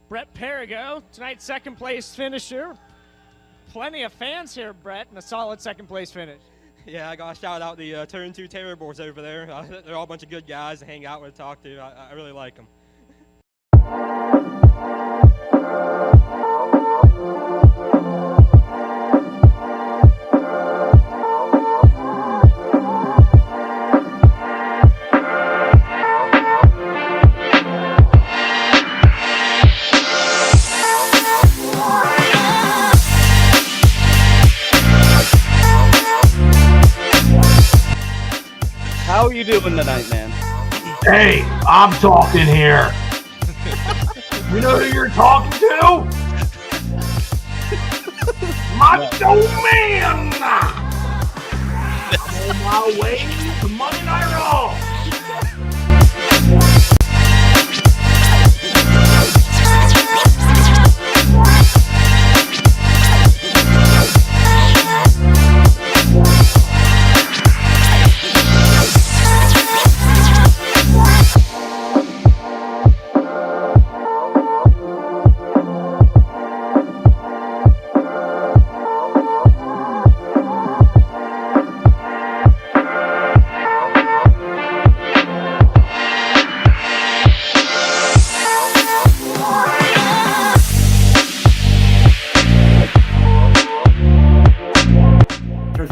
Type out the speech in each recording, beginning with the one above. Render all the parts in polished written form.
Brett Perigo, tonight's second place finisher. Plenty of fans here, Brett, and a solid second place finish. Yeah, I got to shout out the Turn2Terribles over there. They're all a bunch of good guys to hang out with, talk to. I really like them. How are you doing tonight, man? Hey, I'm talking here. You know who you're talking to? Macho Man! I'm on my way to Monday Night Raw.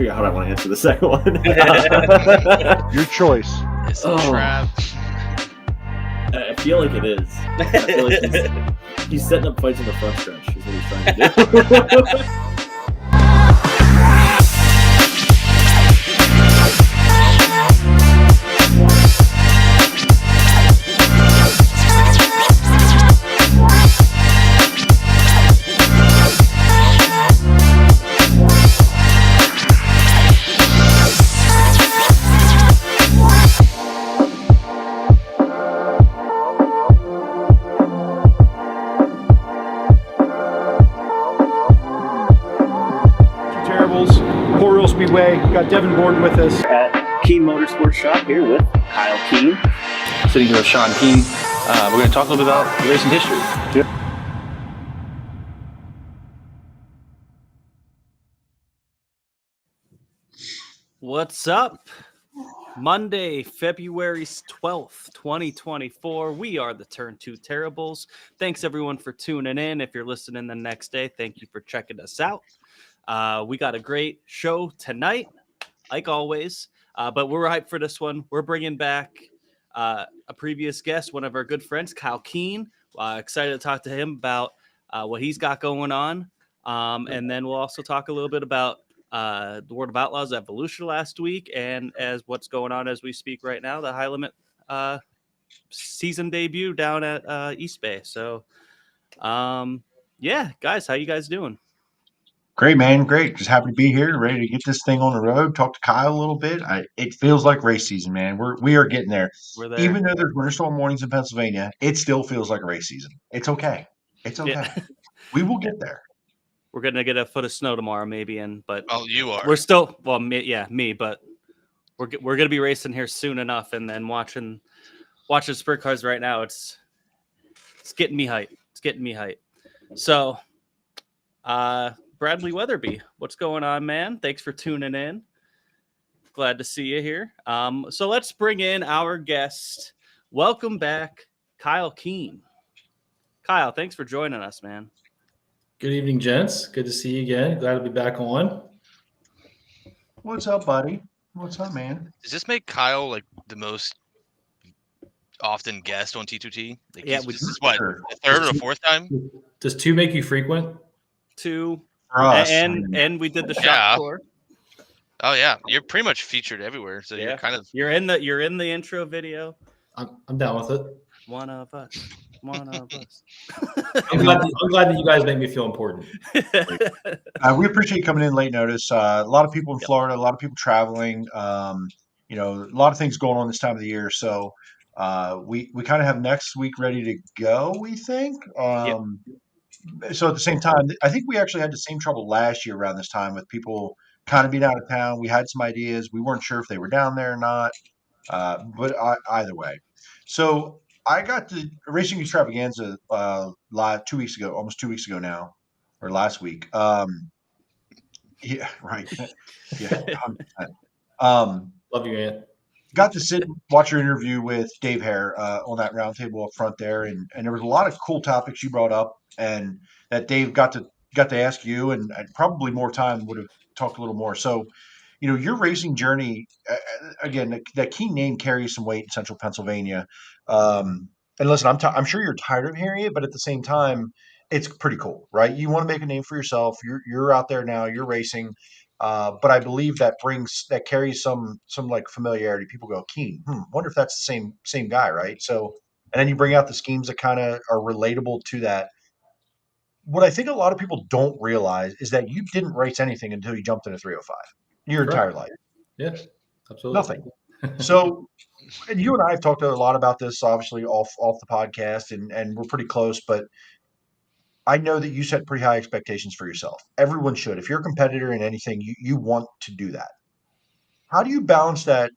How I want to answer the second one. Your choice. It's a trap. I feel like it is. I feel like he's setting up fights in the front stretch is what he's trying to do. Speedway. We've got Devin Borden with us. At Keen Motorsports Shop here with Kyle Keen. Sitting here with Sean Keen. We're going to talk a little bit about racing history. Yep. What's up? Monday, February 12th, 2024. We are the Turn2Terribles. Thanks, everyone, for tuning in. If you're listening the next day, thank you for checking us out. We got a great show tonight, like always, but we're hyped for this one. We're bringing back a previous guest, one of our good friends, Kyle Keen. Excited to talk to him about what he's got going on. And then we'll also talk a little bit about the World of Outlaws at Volusia last week and as what's going on as we speak right now, the High Limit season debut down at East Bay. So, yeah, guys, how you guys doing? Great, man. Great. Just happy to be here, ready to get this thing on the road, talk to Kyle a little bit. It feels like race season, man. We are getting there. We're there. Even though there's winter storm mornings in Pennsylvania, it still feels like race season. It's okay. It's okay. Yeah. We will get there. We're gonna get a foot of snow tomorrow, maybe, but you are. We're still me, but we're gonna be racing here soon enough, and then watching sprint cars right now. It's getting me hyped. It's getting me hyped. So, Bradley Weatherby, what's going on, man? Thanks for tuning in. Glad to see you here. So let's bring in our guest. Welcome back, Kyle Keen. Kyle, thanks for joining us, man. Good evening, gents. Good to see you again. Glad to be back on. What's up, buddy? What's up, man? Does this make Kyle like the most often guest on T2T? Like, yeah, this is what, the third or the fourth time? Does 2 make you frequent? 2. Us, and we did the shop tour. Oh yeah, you're pretty much featured everywhere. So you're kind of you're in the intro video. I'm down with it. One of us. I'm glad that you guys make me feel important. We appreciate you coming in late notice. A lot of people in Florida, a lot of people traveling. A lot of things going on this time of the year. So we kind of have next week ready to go, we think. So at the same time, I think we actually had the same trouble last year around this time with people kind of being out of town. We had some ideas. We weren't sure if they were down there or not. But either way. So I got the Racing Extravaganza live 2 weeks ago, almost 2 weeks ago now, or last week. Yeah, right. Yeah, 100%. Love you, Ant. Got to sit and watch your interview with Dave Hare on that roundtable up front there, and there was a lot of cool topics you brought up, and that Dave got to ask you, and probably more time would have talked a little more. So, your racing journey again, that Keen name carries some weight in Central Pennsylvania. And listen, I'm sure you're tired of hearing it, but at the same time, it's pretty cool, right? You want to make a name for yourself. You're out there now. You're racing. But I believe that carries some like familiarity. People go, Keen, wonder if that's the same guy, right? So, and then you bring out the schemes that kind of are relatable to that. What I think a lot of people don't realize is that you didn't race anything until you jumped in a 305 your Correct. entire life. Yeah, absolutely. Nothing. So, and you and I have talked a lot about this, obviously off the podcast, and we're pretty close. But I know that you set pretty high expectations for yourself. Everyone should. If you're a competitor in anything, you want to do that. How do you balance that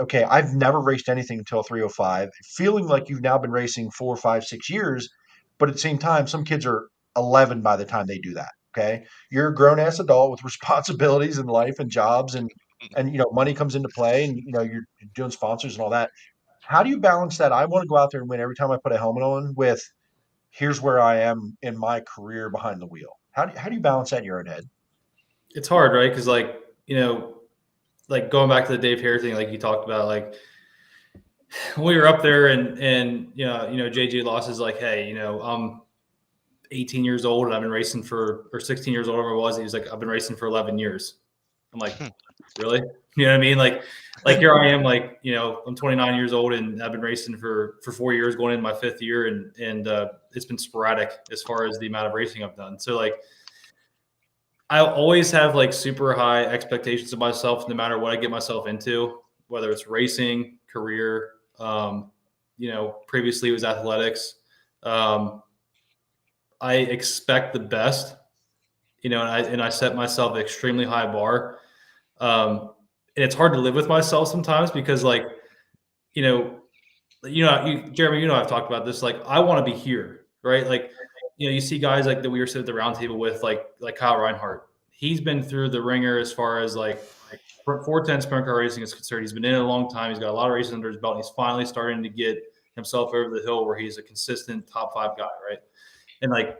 okay, I've never raced anything until 305, feeling like you've now been racing 4, 5, 6 years, but at the same time, some kids are 11 by the time they do that. Okay. You're a grown ass adult with responsibilities in life and jobs and money comes into play and you're doing sponsors and all that. How do you balance that? I want to go out there and win every time I put a helmet on with here's where I am in my career behind the wheel. How do you balance that in your own head? It's hard, right? Because like going back to the Dave Hare thing, like you talked about, like when we were up there and JJ Loss is like, hey, I'm 18 years old and I've been racing or 16 years old, whatever it was. He was like, I've been racing for 11 years. I'm like, really? You know what I mean? Like here I am, like, I'm 29 years old and I've been racing for 4 years, going into my 5th year. And it's been sporadic as far as the amount of racing I've done. So like, I always have like super high expectations of myself, no matter what I get myself into, whether it's racing, career, previously it was athletics. I expect the best, and I set myself an extremely high bar. And it's hard to live with myself sometimes because like, Jeremy, I've talked about this. Like, I want to be here, right? Like, you see guys like that we were sitting at the round table with, like Kyle Reinhardt. He's been through the ringer as far as like 410 sprint car racing is concerned. He's been in it a long time. He's got a lot of races under his belt. And he's finally starting to get himself over the hill where he's a consistent top 5 guy, right? And like,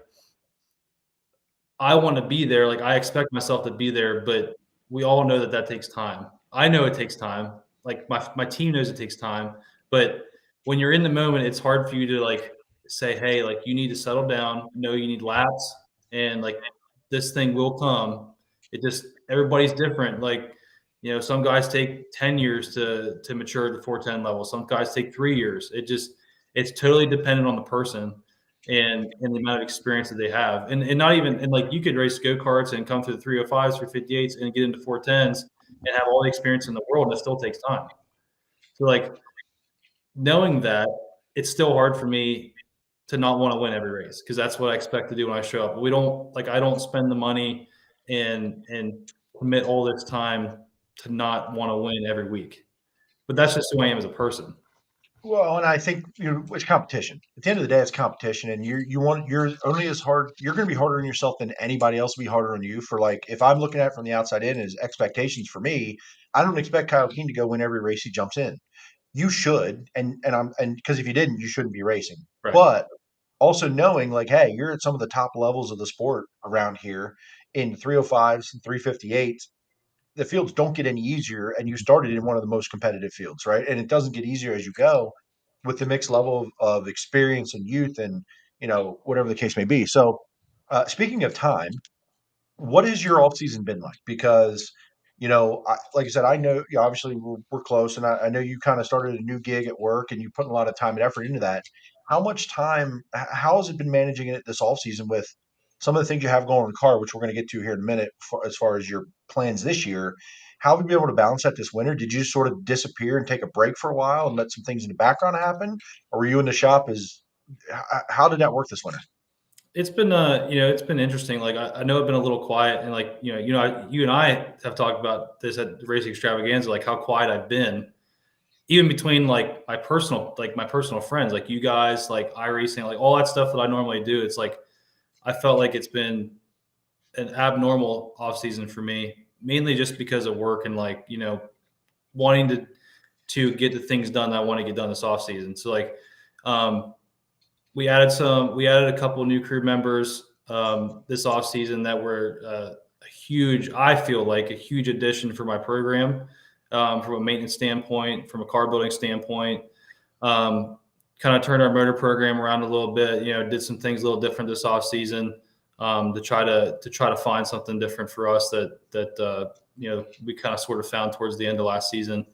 I want to be there. Like, I expect myself to be there, but we all know that takes time. I know it takes time. Like my team knows it takes time, but when you're in the moment, it's hard for you to like say, hey, like you need to settle down. No, you need laps, and like this thing will come. It just, everybody's different. Like, some guys take 10 years to mature at the 410 level. Some guys take 3 years. It's totally dependent on the person and the amount of experience that they have. And not even, and like you could race go-karts and come through the 305s, 358s and get into 410s and have all the experience in the world, and it still takes time. So like, knowing that, it's still hard for me to not want to win every race because that's what I expect to do when I show up. But I don't spend the money and commit all this time to not want to win every week. But that's just who I am as a person. Well, and I think it's competition. At the end of the day, it's competition, and you're only as hard. You're going to be harder on yourself than anybody else will be harder on you. For like, if I'm looking at it from the outside in as expectations for me, I don't expect Kyle Keen to go win every race he jumps in. You should, and because if you didn't, you shouldn't be racing. Right. But also knowing like, hey, you're at some of the top levels of the sport around here in 305s and 358s. The fields don't get any easier, and you started in one of the most competitive fields, right? And it doesn't get easier as you go with the mixed level of experience and youth and, whatever the case may be. So speaking of time, what has your off season been like? Because, like I said, I know obviously we're close, and I know you kind of started a new gig at work and you put a lot of time and effort into that. How has it been managing it this off season with some of the things you have going in the car, which we're going to get to here in a minute, as far as your plans this year? How have you been able to balance that this winter? Did you just sort of disappear and take a break for a while and let some things in the background happen? Or were you in the shop? How did that work this winter? It's been, it's been interesting. Like, I know it's been a little quiet, and like, you and I have talked about this at the Racing Extravaganza, like how quiet I've been. even between like my personal friends, like you guys, like iRacing, like all that stuff that I normally do, it's like I felt like it's been an abnormal off season for me, mainly just because of work and like, you know, wanting to get the things done that I want to get done this off season. So like we added a couple new crew members this off season that were I feel like a huge addition for my program from a maintenance standpoint, from a car building standpoint. Kind of turned our motor program around a little bit, you know, did some things a little different this off season to try to find something different for us that you know, we kind of sort of found towards the end of last season.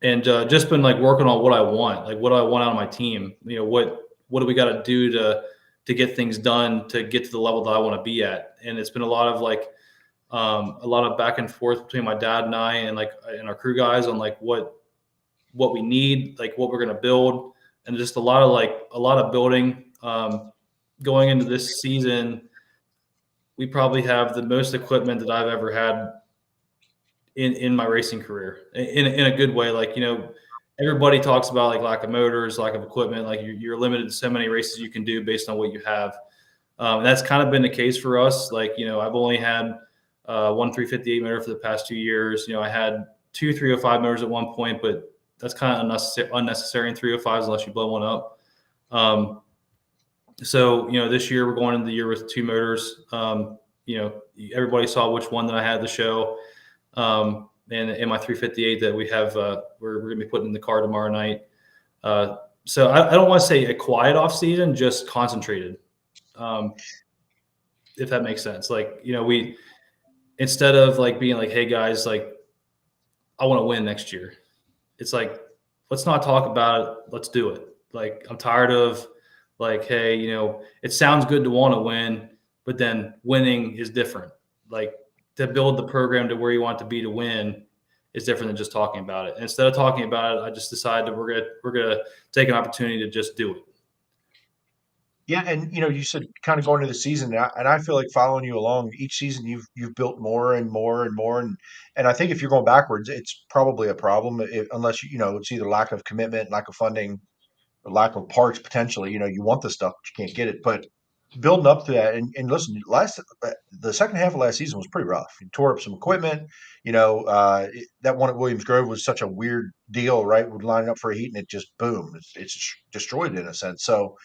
And just been like working on what I want out of my team. You know, what do we got to do to get things done, to get to the level that I want to be at? And it's been a lot of back and forth between my dad and I and our crew guys on like what we need, like what we're going to build. And just a lot of building, going into this season. We probably have the most equipment that I've ever had in my racing career in a good way. Like, you know, everybody talks about like lack of motors, lack of equipment, like you're limited to so many races you can do based on what you have. That's kind of been the case for us. Like, you know, I've only had one 358 motor for the past 2 years. You know, I had 2 305 motors at one point, but that's kind of unnecessary in 305s unless you blow one up. So, you know, this year we're going into the year with 2 motors. You know, everybody saw which one that I had at the show. And in my 358 that we have, we're going to be putting in the car tomorrow night. So I don't want to say a quiet off season, just concentrated. If that makes sense. Like, you know, we, instead of like being like, hey guys, like I want to win next year. It's like, let's not talk about it. Let's do it. Like, I'm tired of like, hey, you know, it sounds good to want to win, but then winning is different. Like, to build the program to where you want to be to win is different than just talking about it. And instead of talking about it, I just decided that we're gonna take an opportunity to just do it. Yeah, and you know, you said kind of going into the season, and I feel like following you along each season, you've built more and more and more, and I think if you're going backwards, it's probably a problem unless you know it's either lack of commitment, lack of funding, or lack of parts potentially. You know, you want the stuff, but you can't get it. But building up to that, and listen, the second half of last season was pretty rough. You tore up some equipment. You know, that one at Williams Grove was such a weird deal, right? We're lining up for a heat, and it just boom, it's destroyed in a sense. So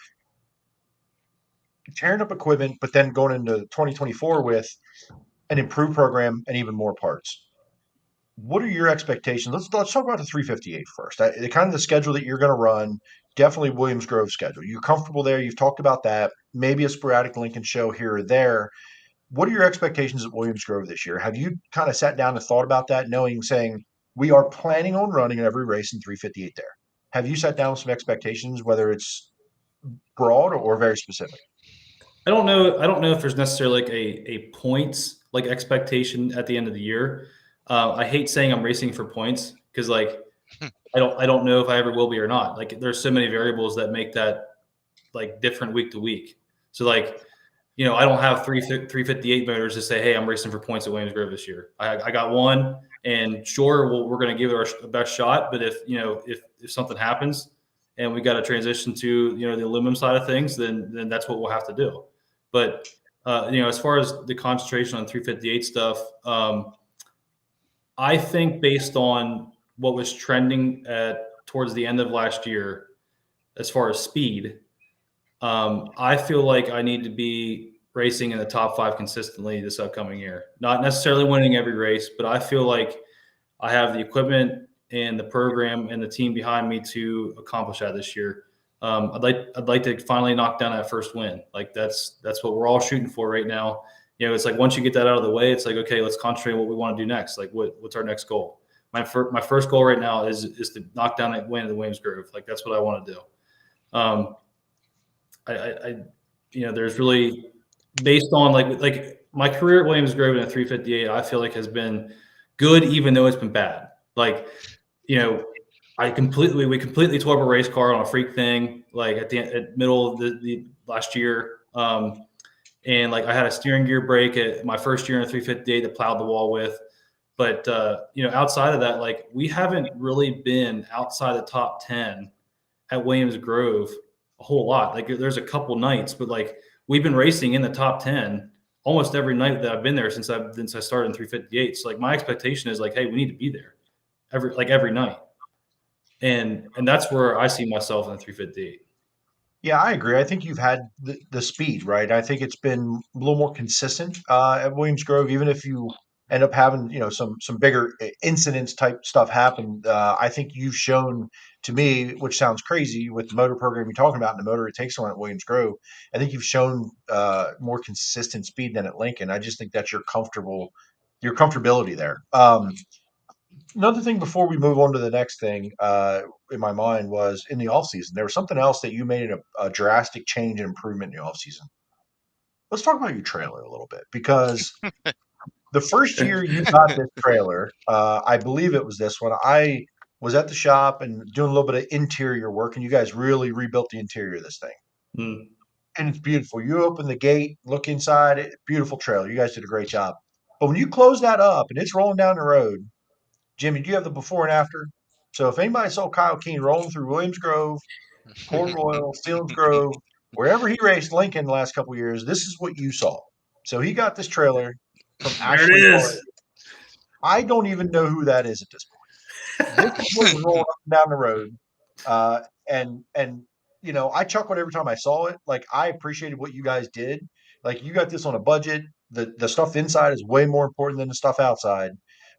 tearing up equipment, but then going into 2024 with an improved program and even more parts. What are your expectations? Let's talk about the 358 first. The kind of the schedule that you're going to run, definitely Williams Grove schedule. You're comfortable there. You've talked about that. Maybe a sporadic Lincoln show here or there. What are your expectations at Williams Grove this year? Have you kind of sat down and thought about that, saying we are planning on running every race in 358 there? Have you sat down with some expectations, whether it's broad or very specific? I don't know if there's necessarily like a points like expectation at the end of the year. I hate saying I'm racing for points because like I don't know if I ever will be or not. Like, there's so many variables that make that like different week to week. So like, you know, I don't have 358 motors to say, hey, I'm racing for points at Williams Grove this year. I got one, and sure, we're going to give it our best shot. But if something happens and we got to transition to, you know, the aluminum side of things, then that's what we'll have to do. But you know, as far as the concentration on 358 stuff, I think based on what was trending towards the end of last year, as far as speed, I feel like I need to be racing in the top 5 consistently this upcoming year. Not necessarily winning every race, but I feel like I have the equipment and the program and the team behind me to accomplish that this year. I'd like to finally knock down that first win. Like, that's what we're all shooting for right now. You know, it's like once you get that out of the way, it's like, okay, let's concentrate on what we want to do next. Like, what's our next goal? My first goal right now is to knock down that win at the Williams Grove. Like, that's what I want to do. You know, there's really, based on like my career at Williams Grove in a 358, I feel like has been good, even though it's been bad. Like, you know, we completely tore up a race car on a freak thing, like at middle of the last year. And like I had a steering gear break at my first year in a 358 that plowed the wall with. But outside of that, like we haven't really been outside the top 10 at Williams Grove a whole lot. Like there's a couple nights, but like we've been racing in the top 10 almost every night that I've been there since I started in 358. So like my expectation is like, hey, we need to be there every night. And that's where I see myself in 358. Yeah, I agree. I think you've had the speed, right? I think it's been a little more consistent at Williams Grove, even if you end up having, some bigger incidents type stuff happen. I think you've shown to me, which sounds crazy with the motor program you're talking about and the motor it takes on at Williams Grove. I think you've shown more consistent speed than at Lincoln. I just think that's your comfortability there. Another thing before we move on to the next thing in my mind was in the off season, there was something else that you made a drastic change and improvement in the off season. Let's talk about your trailer a little bit, because the first year you got this trailer, I believe it was this one. I was at the shop and doing a little bit of interior work, and you guys really rebuilt the interior of this thing. Mm. And it's beautiful. You open the gate, look inside, beautiful trailer. You guys did a great job. But when you close that up and it's rolling down the road, Jimmy, do you have the before and after? So if anybody saw Kyle Keen rolling through Williams Grove, Port Royal, Steelens Grove, wherever he raced Lincoln the last couple of years, this is what you saw. So he got this trailer from Ashley. There it is. I don't even know who that is at this point. This is what was rolling up and down the road. And I chuckled every time I saw it. Like, I appreciated what you guys did. Like, you got this on a budget. The stuff inside is way more important than the stuff outside.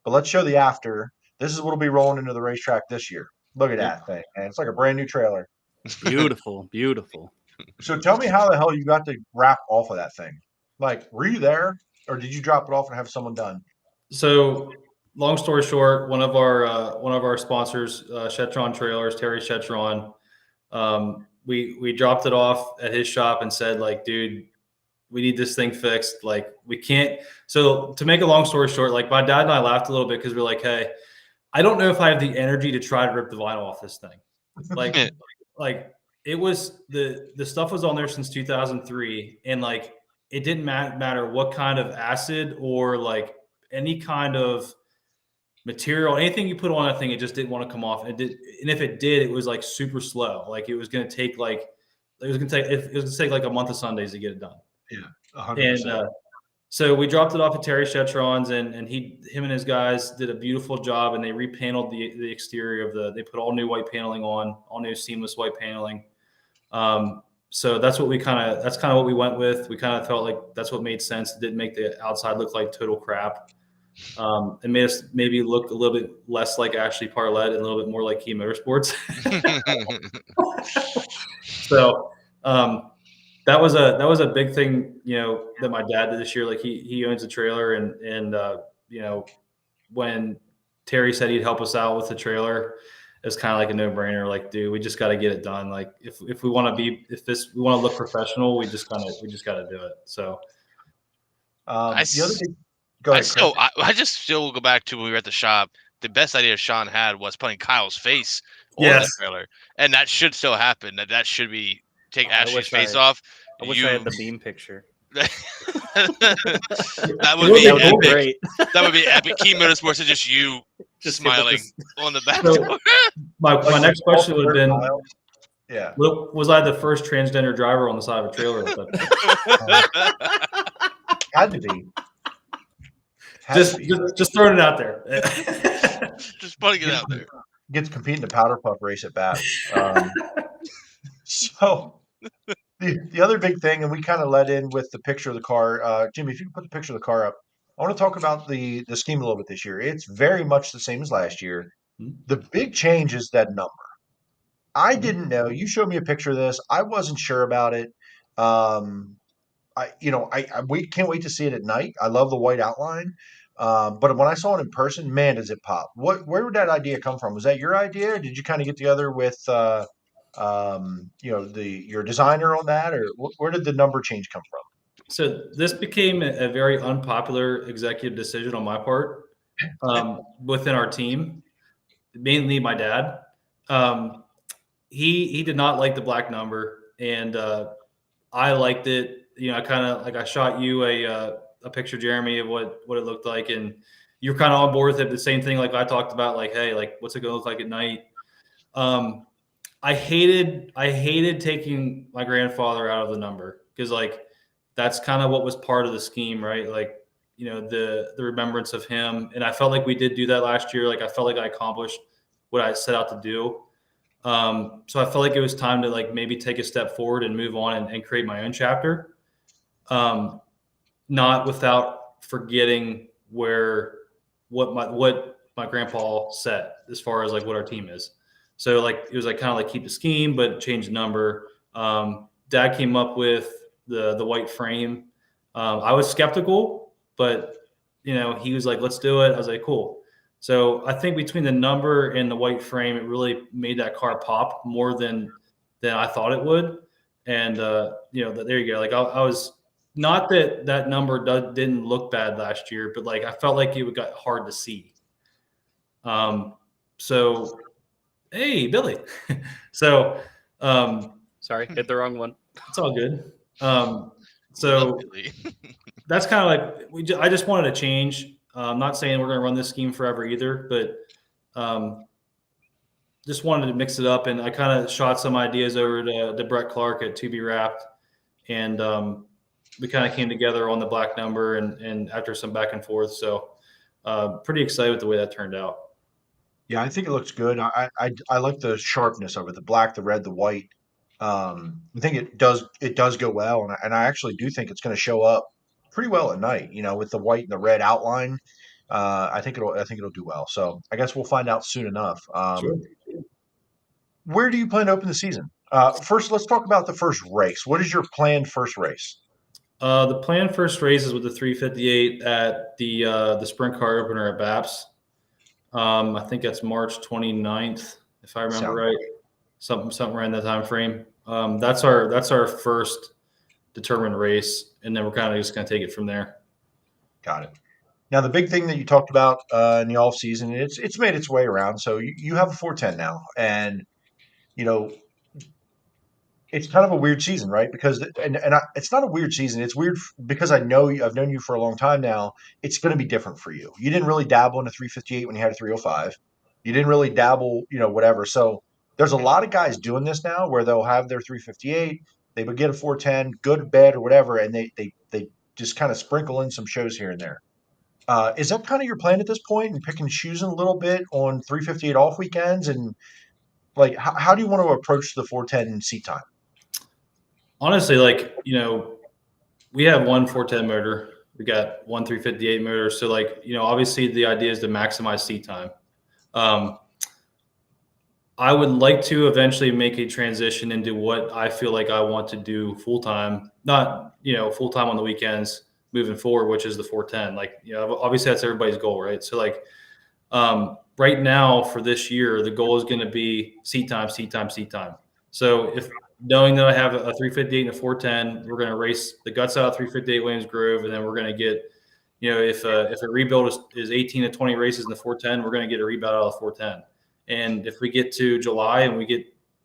But let's show the after. This is what will be rolling into the racetrack this year. Look at that thing, man. It's like a brand new trailer. Beautiful, beautiful. So tell me how the hell you got to wrap off of that thing. Like, were you there, or did you drop it off and have someone done? So long story short, one of our sponsors, Shetron Trailers, Terry Shetron, we dropped it off at his shop and said, like, dude, we need this thing fixed. Like, we can't. So to make a long story short, like, my dad and I laughed a little bit because we're like, hey, I don't know if I have the energy to try to rip the vinyl off this thing. Like, it was the stuff was on there since 2003, and like it didn't matter what kind of acid or like any kind of material, anything you put on that thing, it just didn't want to come off. And if it did, it was like super slow. Like, it was going to take like a month of Sundays to get it done. Yeah, 100%. And so we dropped it off at Terry Shetron's, and him and his guys did a beautiful job, and they repaneled the exterior they put all new white paneling on, all new seamless white paneling. So that's kind of what we went with. We kind of felt like that's what made sense. It didn't make the outside look like total crap. It made us maybe look a little bit less like Ashley Parlett and a little bit more like Key Motorsports. So that was a big thing, that my dad did this year. Like, he owns a trailer, and when Terry said he'd help us out with the trailer, it's kind of like a no-brainer. Like, dude, we just got to get it done. Like, if we want to look professional, we just got to do it. So the other thing, go ahead, I just still go back to when we were at the shop. The best idea Sean had was putting Kyle's face on the trailer, and that should still happen. That should be take Ashley's face off. I wish I had the beam picture. That would be epic. Great. That would be epic. Key Motorsports is just you smiling on the back door. My next question would have been, yeah, was I the first transgender driver on the side of a trailer? Had to be. Just throwing it out there. Just putting it out there. Gets to compete in the powder puff race at Bath. So the other big thing, and we kind of led in with the picture of the car. Jimmy, if you can put the picture of the car up. I want to talk about the scheme a little bit this year. It's very much the same as last year. The big change is that number. I didn't know. You showed me a picture of this. I wasn't sure about it. We can't wait to see it at night. I love the white outline. But when I saw it in person, man, does it pop. Where did that idea come from? Was that your idea? Did you kind of get together with your designer on that, or where did the number change come from? So this became a very unpopular executive decision on my part within our team, mainly my dad. He did not like the black number, and I liked it. I shot you a picture, Jeremy, of what it looked like, and you're kind of on board with it. The same thing, like I talked about, like, hey, like, what's it going to look like at night? I hated taking my grandfather out of the number because, like, that's kind of what was part of the scheme, right? Like, you know, the remembrance of him. And I felt like we did do that last year. Like, I felt like I accomplished what I set out to do. So I felt like it was time to, like, maybe take a step forward and move on and create my own chapter. Not without forgetting what my grandpa set as far as, like, what our team is. So, like, it was like kind of like keep the scheme, but change the number. Dad came up with the white frame. I was skeptical, but, you know, he was like, let's do it. I was like, cool. So I think between the number and the white frame, it really made that car pop more than I thought it would. And, you know, there you go. Like, I was not that number didn't look bad last year, but, like, I felt like it got hard to see. So, hey, Billy. So, sorry, hit the wrong one. It's all good. So that's kind of like I just wanted to change. I'm not saying we're going to run this scheme forever either, but just wanted to mix it up. And I kind of shot some ideas over to Brett Clark at To Be Wrapped, and we kind of came together on the black number and after some back and forth. So pretty excited with the way that turned out. Yeah, I think it looks good. I like the sharpness of it, the black, the red, the white. I think it does go well, and I actually do think it's going to show up pretty well at night. You know, with the white and the red outline, I think it'll do well. So I guess we'll find out soon enough. Sure. Where do you plan to open the season? First, let's talk about the first race. What is your planned first race? The planned first race is with the 358 at the sprint car opener at BAPS. I think that's March 29th, if I remember right. Something around that time frame. That's our first determined race, and then we're kind of just going to take it from there. Got it. Now, the big thing that you talked about in the off season, it's made its way around. So you have a 410 now, and you know it's kind of a weird season, right? Because it's not a weird season. It's weird because I've known you for a long time now. It's going to be different for you. You didn't really dabble in a 358 when you had a 305. You didn't really dabble, whatever. So there's a lot of guys doing this now where they'll have their 358, they would get a 410, good, bad, or whatever, and they just kind of sprinkle in some shows here and there. Is that kind of your plan at this point, and pick and choosing a little bit on 358 off weekends? And like, how do you want to approach the 410 seat time? Honestly, like, we have one 410 motor. We got one 358 motor. So, like, obviously the idea is to maximize seat time. I would like to eventually make a transition into what I feel like I want to do full-time, not, full-time on the weekends moving forward, which is the 410. Like, obviously that's everybody's goal, right? So, like, right now for this year, the goal is going to be seat time. So if knowing that I have a 358 and a 410, we're going to race the guts out of 358 Williams Grove, and then we're going to get, if a rebuild is 18 to 20 races in the 410, we're going to get a rebuild out of the 410. And if we get to July and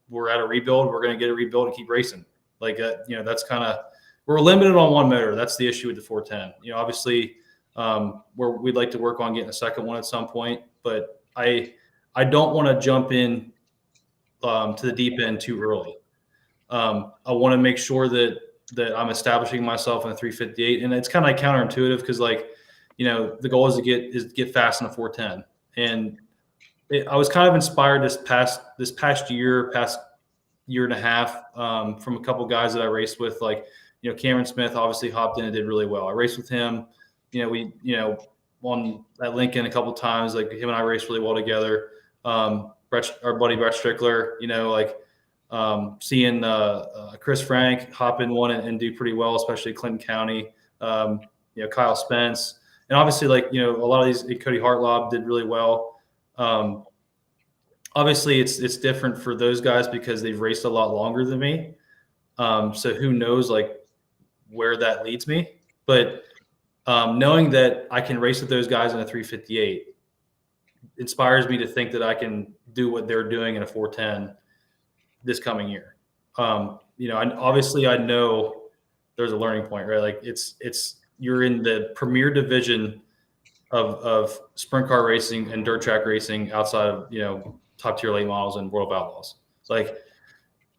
we're at a rebuild, we're going to get a rebuild and keep racing. Like, that's kind of, we're limited on one motor. That's the issue with the 410. Obviously, we'd like to work on getting a second one at some point, but I don't want to jump in to the deep end too early. I want to make sure that I'm establishing myself in a 358, and it's kind of like counterintuitive because, like, the goal is to get fast in a 410. And I was kind of inspired this past year and a half from a couple guys that I raced with, like, Cameron Smith obviously hopped in and did really well. I raced with him. We won at Lincoln a couple of times. Like, him and I raced really well together. Our buddy Brett Strickler, seeing Chris Frank hop in one and do pretty well, especially Clinton County. Kyle Spence, and obviously, like, a lot of these, Cody Hartlob did really well. Obviously it's different for those guys because they've raced a lot longer than me. So who knows, like, where that leads me, but knowing that I can race with those guys in a 358 inspires me to think that I can do what they're doing in a 410 this coming year. Obviously I know there's a learning point, right? Like, it's you're in the premier division of sprint car racing and dirt track racing outside of top tier late models and World of Outlaws. Like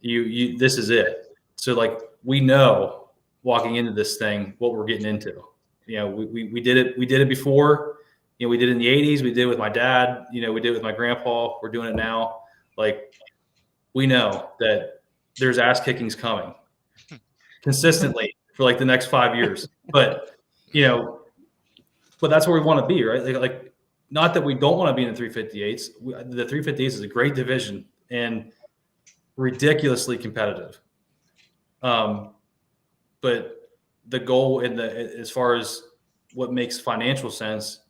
you this is it. So like we know walking into this thing what we're getting into. We did it before. We did it in the 80s. We did it with my dad. We did it with my grandpa. We're doing it now. Like we know that there's ass kickings coming consistently for like the next 5 years. But that's where we want to be, right? Like not that we don't want to be in the 358s. The 358s is a great division and ridiculously competitive. But the goal as far as what makes financial sense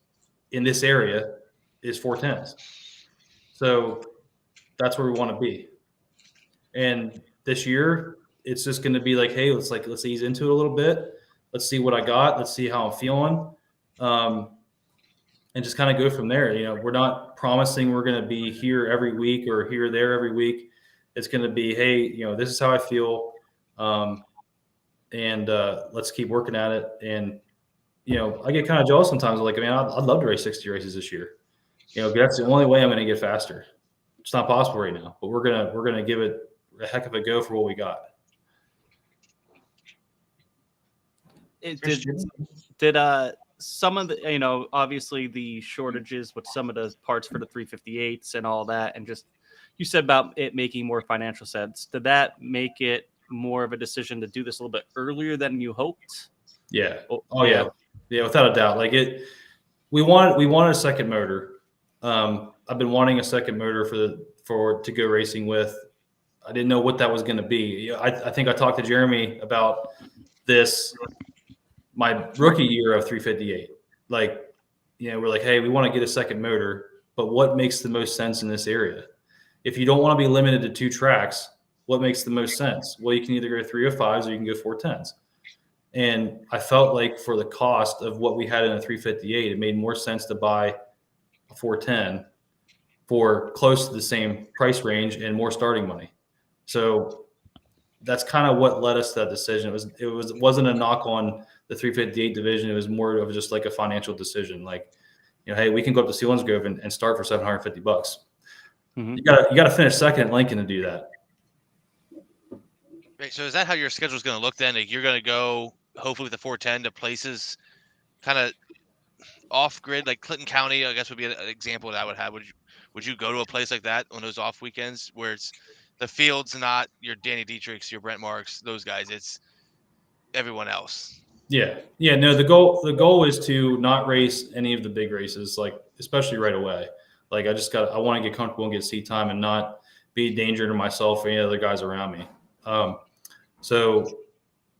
in this area is 410s. So that's where we want to be. And this year it's just going to be like, hey, let's ease into it a little bit. Let's see what I got. Let's see how I'm feeling. And just kind of go from there. We're not promising we're going to be here every week or here or there every week. It's going to be, hey, this is how I feel. And let's keep working at it. And, I get kind of jealous sometimes. Like, man, I'd love to race 60 races this year. That's the only way I'm going to get faster. It's not possible right now, but we're going to give it a heck of a go for what we got. Did some of the, obviously the shortages with some of the parts for the 358s and all that, and just you said about it making more financial sense. Did that make it more of a decision to do this a little bit earlier than you hoped? Yeah. Oh yeah. Yeah, without a doubt. Like we wanted a second motor. I've been wanting a second motor to go racing with. I didn't know what that was going to be. I think I talked to Jeremy about this my rookie year of 358. Like, we're like, hey, we want to get a second motor, but what makes the most sense in this area? If you don't want to be limited to 2 tracks, what makes the most sense? Well, you can either go 305s or you can go 410s. And I felt like for the cost of what we had in a 358, it made more sense to buy a 410 for close to the same price range and more starting money. So that's kind of what led us to that decision. It wasn't a knock on the 358 division. It was more of just like a financial decision. Like, hey, we can go up to Selinsgrove and start for $750. Mm-hmm. You got to finish second at Lincoln to do that. Right, so is that how your schedule is going to look then? Like you're going to go hopefully with the 410 to places kind of off grid, like Clinton County, I guess would be an example that I would have. Would you go to a place like that on those off weekends where it's the field's not your Danny Dietrichs, your Brent Marks, those guys, it's everyone else? Yeah. No, the goal is to not race any of the big races, like especially right away. Like I want to get comfortable and get seat time and not be a danger to myself or any other guys around me. So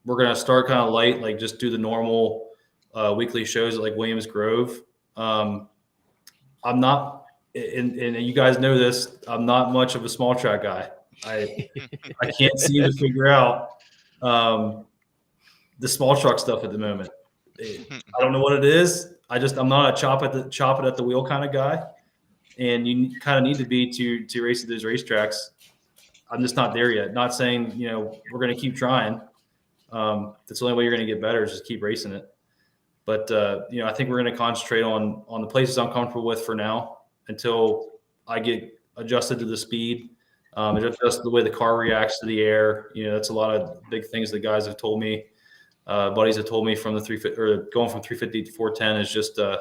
we're going to start kind of light, like just do the normal weekly shows at like Williams Grove. I'm not, and you guys know this, I'm not much of a small track guy. I can't seem to figure out the small truck stuff at the moment. I don't know what it is. I'm not a chop it at the wheel kind of guy. And you kind of need to be to race at those racetracks. I'm just not there yet. Not saying, we're going to keep trying. That's the only way you're going to get better is just keep racing it. But, I think we're going to concentrate on the places I'm comfortable with for now until I get adjusted to the speed, adjust the way the car reacts to the air. That's a lot of big things that guys have told me. Buddies have told me from the 350 or going from 350 to 410 is just the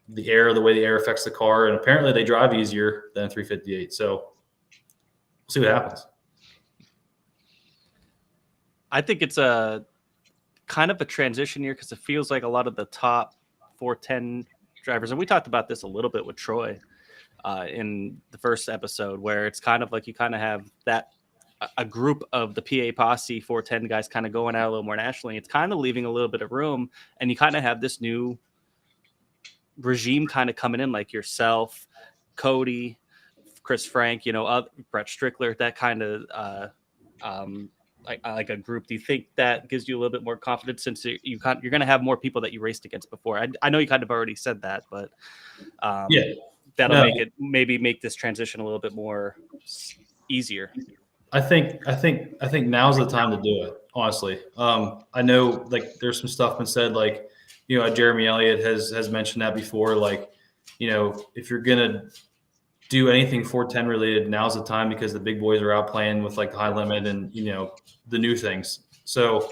way the air affects the car. And apparently they drive easier than 358. So we'll see what happens. I think it's a kind of a transition year because it feels like a lot of the top 410 drivers, and we talked about this a little bit with Troy in the first episode, where it's kind of like you kind of have a group of the PA Posse 410 guys kind of going out a little more nationally. It's kind of leaving a little bit of room, and you kind of have this new regime kind of coming in, like yourself, Cody, Chris Frank, Brett Strickler, that kind of like a group. Do you think that gives you a little bit more confidence since you're going to have more people that you raced against before? I know you kind of already said that, but that'll make this transition a little bit more easier. I think now's the time to do it. Honestly, I know like there's some stuff been said like, Jeremy Elliott has mentioned that before. Like, if you're gonna do anything 410 related, now's the time because the big boys are out playing with like the high limit and the new things. So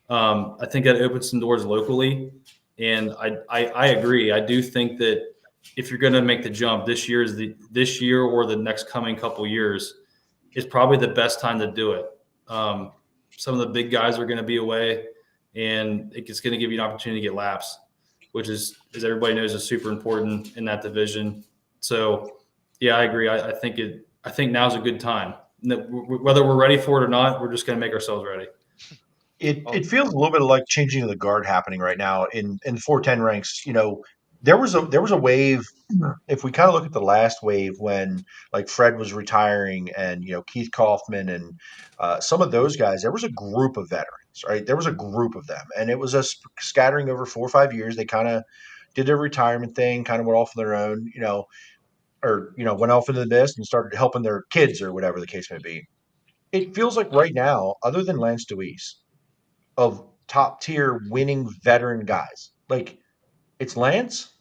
I think that opens some doors locally, and I agree. I do think that if you're going to make the jump, this year or the next coming couple years is probably the best time to do it. Some of the big guys are going to be away, and it's going to give you an opportunity to get laps, which is, as everybody knows, is super important in that division. So, yeah, I agree. I think now's a good time. Whether we're ready for it or not, we're just going to make ourselves ready. It feels a little bit like changing of the guard happening right now in 410 ranks. There was a wave. If we kind of look at the last wave when like Fred was retiring and Keith Kaufman and some of those guys, there was a group of veterans, right? There was a group of them, and it was a scattering over 4 or 5 years. They kind of did their retirement thing, kind of went off on their own, or went off into the mist and started helping their kids or whatever the case may be. It feels like right now, other than Lance Deweese, of top tier winning veteran guys. Like it's Lance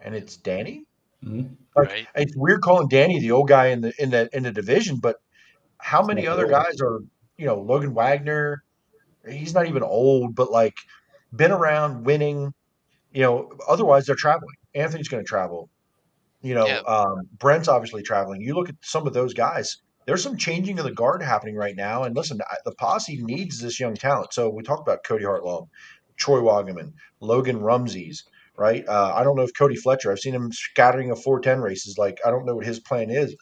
and it's Danny. Mm-hmm. Like Right. it's weird calling Danny the old guy in the division, but how many other guys are Logan Wagner? He's not even old, but like been around winning. Otherwise they're traveling. Anthony's going to travel. Yeah. Brent's obviously traveling. You look at some of those guys. There's some changing of the guard happening right now. And listen, the posse needs this young talent. So we talked about Cody Hartlaw, Troy Wagaman, Logan Rumsey's, right? I don't know if Cody Fletcher, I've seen him scattering of 410 races. Like, I don't know what his plan is.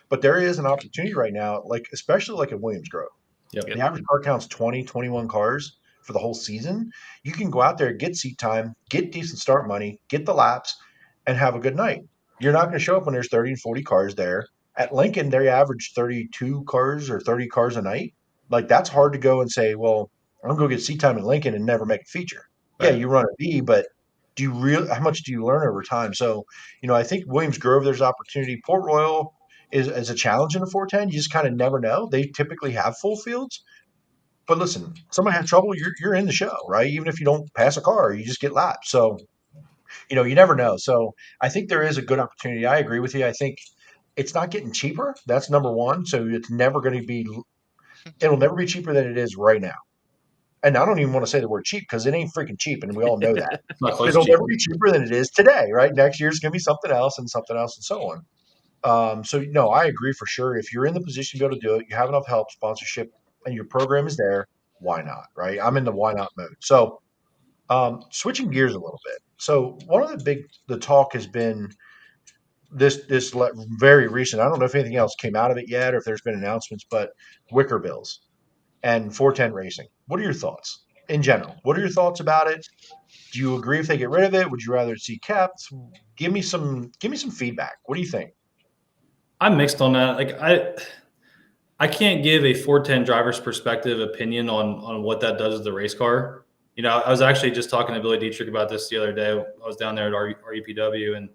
But there is an opportunity right now, like especially like at Williams Grove. Yep. The average car count's 20, 21 cars for the whole season. You can go out there, get seat time, get decent start money, get the laps, and have a good night. You're not going to show up when there's 30 and 40 cars there. At Lincoln, they average 32 cars or 30 cars a night. Like, that's hard to go and say, well, I'm going to go get seat time at Lincoln and never make a feature. Right. Yeah, you run a B, but how much do you learn over time? So, I think Williams Grove, there's opportunity. Port Royal is a challenge in the 410. You just kind of never know. They typically have full fields. But listen, somebody has trouble, you're in the show, right? Even if you don't pass a car, you just get lapped. So, you never know. So I think there is a good opportunity. I agree with you. I think it's not getting cheaper. That's number one. So it'll never be cheaper than it is right now. And I don't even want to say the word cheap because it ain't freaking cheap, and we all know that. It'll never be cheaper than it is today, right? Next year's going to be something else and something else and so on. So, no, I agree for sure. If you're in the position to be able to do it, you have enough help, sponsorship, and your program is there, why not, right? I'm in the why not mode. So switching gears a little bit. So one of the talk has been this very recent. I don't know if anything else came out of it yet or if there's been announcements, but Wicker Bills and 410 racing. What are your thoughts in general? What are your thoughts about it? Do you agree if they get rid of it? Would you rather see kept? Give me some feedback. What do you think? I'm mixed on that. Like I can't give a 410 driver's perspective opinion on what that does to the race car. I was actually just talking to Billy Dietrich about this the other day. I was down there at RUPW, and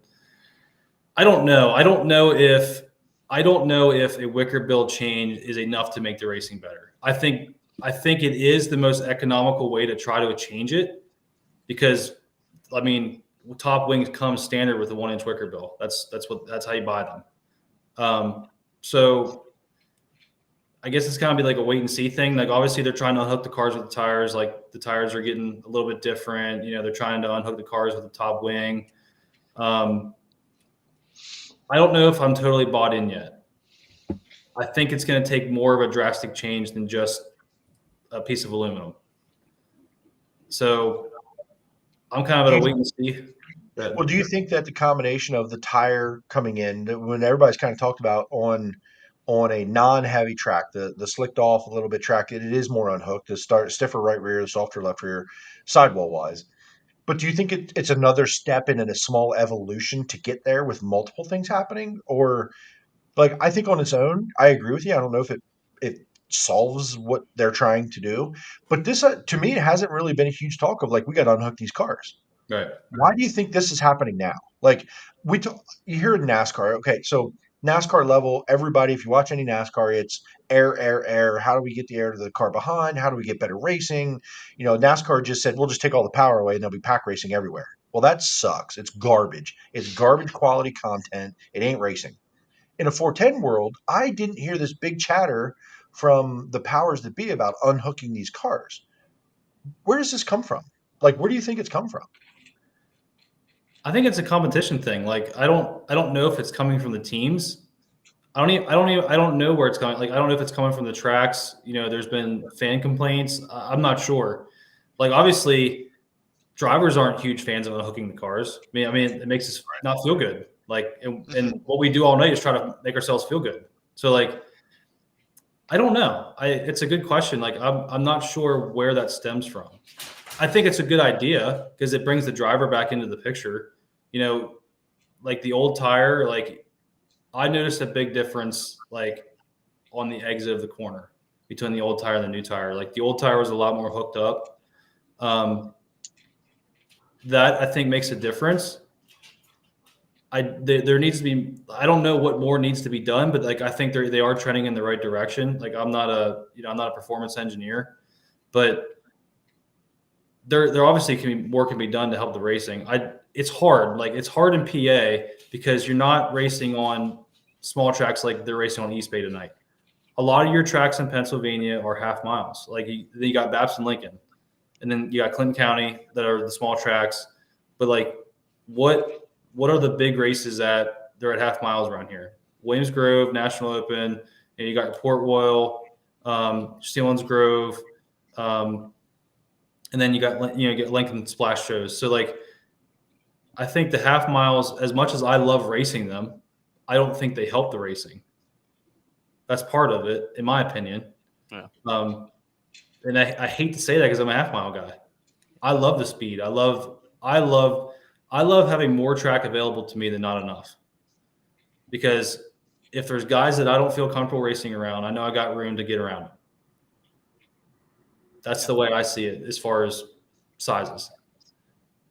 I don't know. I don't know if a Wicker Bill change is enough to make the racing better. I think it is the most economical way to try to change it because, I mean, top wings come standard with a 1-inch Wicker Bill. That's how you buy them. So I guess it's kind of be like a wait and see thing. Like obviously they're trying to unhook the cars with the tires. Like the tires are getting a little bit different. They're trying to unhook the cars with the top wing. I don't know if I'm totally bought in yet. I think it's going to take more of a drastic change than just a piece of aluminum. So I'm kind of at a wait and see. Well, do you think that the combination of the tire coming in, when everybody's kind of talked about on a non-heavy track, the slicked off a little bit track, it is more unhooked, the stiffer right rear, the softer left rear, sidewall wise. But do you think it's another step in a small evolution to get there with multiple things happening? Or like, I think on its own, I agree with you. I don't know if it solves what they're trying to do, but this, to me, it hasn't really been a huge talk of like, we got to unhook these cars. Right. Why do you think this is happening now? Like you hear in NASCAR, okay, so NASCAR level, everybody, if you watch any NASCAR, it's air, air, air. How do we get the air to the car behind? How do we get better racing? NASCAR just said, we'll just take all the power away and there'll be pack racing everywhere. Well, that sucks. It's garbage. It's garbage quality content. It ain't racing. In a 410 world, I didn't hear this big chatter from the powers that be about unhooking these cars. Where does this come from? Like, where do you think it's come from? I think it's a competition thing. Like, I don't know if it's coming from the teams. I don't know where it's coming. Like, I don't know if it's coming from the tracks. There's been fan complaints. I'm not sure. Like, obviously, drivers aren't huge fans of unhooking the cars. I mean, it makes us not feel good. Like, and what we do all night is try to make ourselves feel good. So, like, I don't know. It's a good question. Like, I'm not sure where that stems from. I think it's a good idea because it brings the driver back into the picture. Like the old tire, like I noticed a big difference, like on the exit of the corner between the old tire and the new tire. Like the old tire was a lot more hooked up. That I think makes a difference. There needs to be, I don't know what more needs to be done, but like I think they are trending in the right direction. Like I'm not a performance engineer, but there obviously can be done to help the racing. It's hard. Like it's hard in PA because you're not racing on small tracks like they're racing on East Bay tonight. A lot of your tracks in Pennsylvania are half miles. Like you got Babson Lincoln, and then you got Clinton County that are the small tracks. But like, what are the big races that they're at half miles around here? Williams Grove, National Open, and you got Port Royal, Steelens Grove, and then you get Lincoln Splash shows. So like, I think the half miles, as much as I love racing them, I don't think they help the racing. That's part of it, in my opinion. Yeah. And I hate to say that because I'm a half mile guy. I love the speed. I love having more track available to me than not enough. Because if there's guys that I don't feel comfortable racing around, I know I got room to get around them. That's the way I see it as far as sizes.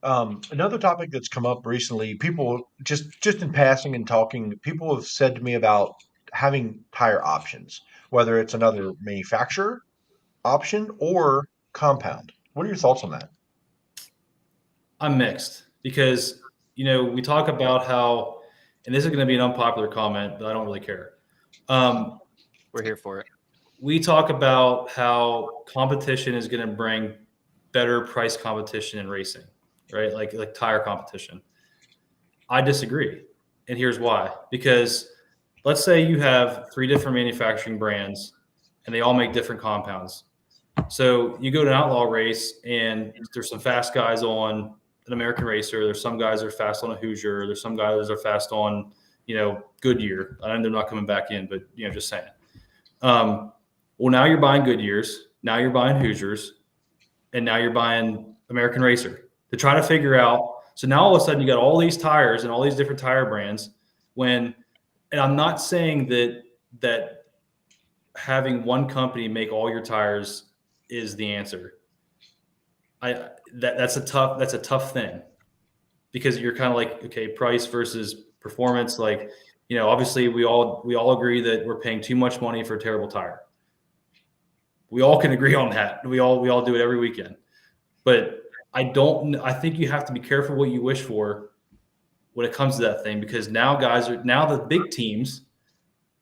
Another topic that's come up recently, people just in passing and talking, people have said to me about having tire options, whether it's another manufacturer option or compound. What are your thoughts on that? I'm mixed because, we talk about how, and this is going to be an unpopular comment, but I don't really care. We're here for it. We talk about how competition is going to bring better price competition in racing, right? Like tire competition. I disagree. And here's why. Because let's say you have 3 different manufacturing brands and they all make different compounds. So you go to an outlaw race and there's some fast guys on an American Racer. There's some guys that are fast on a Hoosier. There's some guys that are fast on, Goodyear. I know they're not coming back in, but, just saying. Well, now you're buying Goodyears. Now you're buying Hoosiers. And now you're buying American Racer to try to figure out. So now all of a sudden you got all these tires and all these different tire brands and I'm not saying that having one company make all your tires is the answer. That's a tough thing because you're kind of like, okay, price versus performance. Like, obviously we all agree that we're paying too much money for a terrible tire. We all can agree on that. We all do it every weekend, but I think you have to be careful what you wish for when it comes to that thing, because now the big teams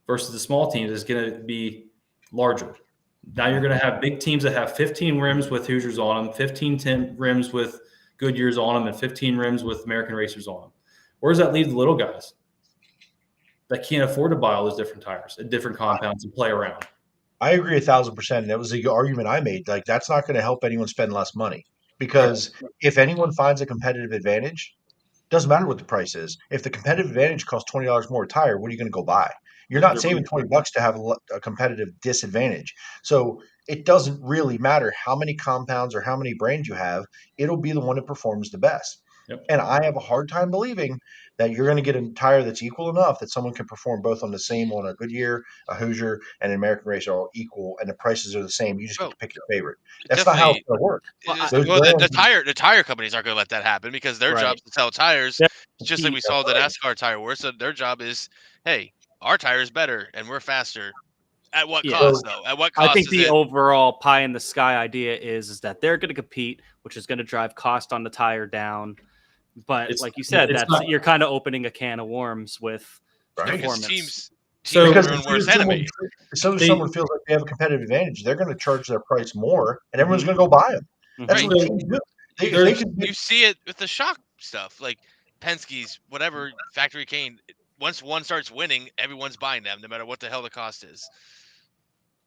versus the small teams is going to be larger. Now you're going to have big teams that have 15 rims with Hoosiers on them, 15 rims with Goodyears on them, and 15 rims with American Racers on them. Where does that leave the little guys that can't afford to buy all those different tires at different compounds and play around? I agree 1,000%. That was the argument I made. Like, that's not going to help anyone spend less money because if anyone finds a competitive advantage, doesn't matter what the price is. If the competitive advantage costs $20 more a tire, what are you going to go buy? You're not saving $20 to have a competitive disadvantage. So it doesn't really matter how many compounds or how many brands you have. It'll be the one that performs the best. Yep. And I have a hard time believing that you're going to get a tire that's equal enough that someone can perform both on the same, on a Goodyear, a Hoosier, and an American Racer are equal, and the prices are the same. You just get to pick your favorite. That's not how it's going to work. The tire companies aren't going to let that happen because their job is to sell tires. Just like we saw the NASCAR tire war. So their job is, hey, our tire is better and we're faster. At what Yeah. cost, though? At what cost I think is the it? overall pie in the sky idea is that they're going to compete, which is going to drive cost on the tire down. But It's- like you said, it's that's not- you're kind of opening a can of worms with Right. Because performance. teams So- are Because their own if worst someone, enemy. someone feels like they have a competitive advantage, they're going to charge their price more, and everyone's Mhm. going to go buy them. That's Mhm. what teams do. They can You see it with the shock stuff, like Penske's, whatever factory cane. Once one starts winning, everyone's buying them, no matter what the hell the cost is.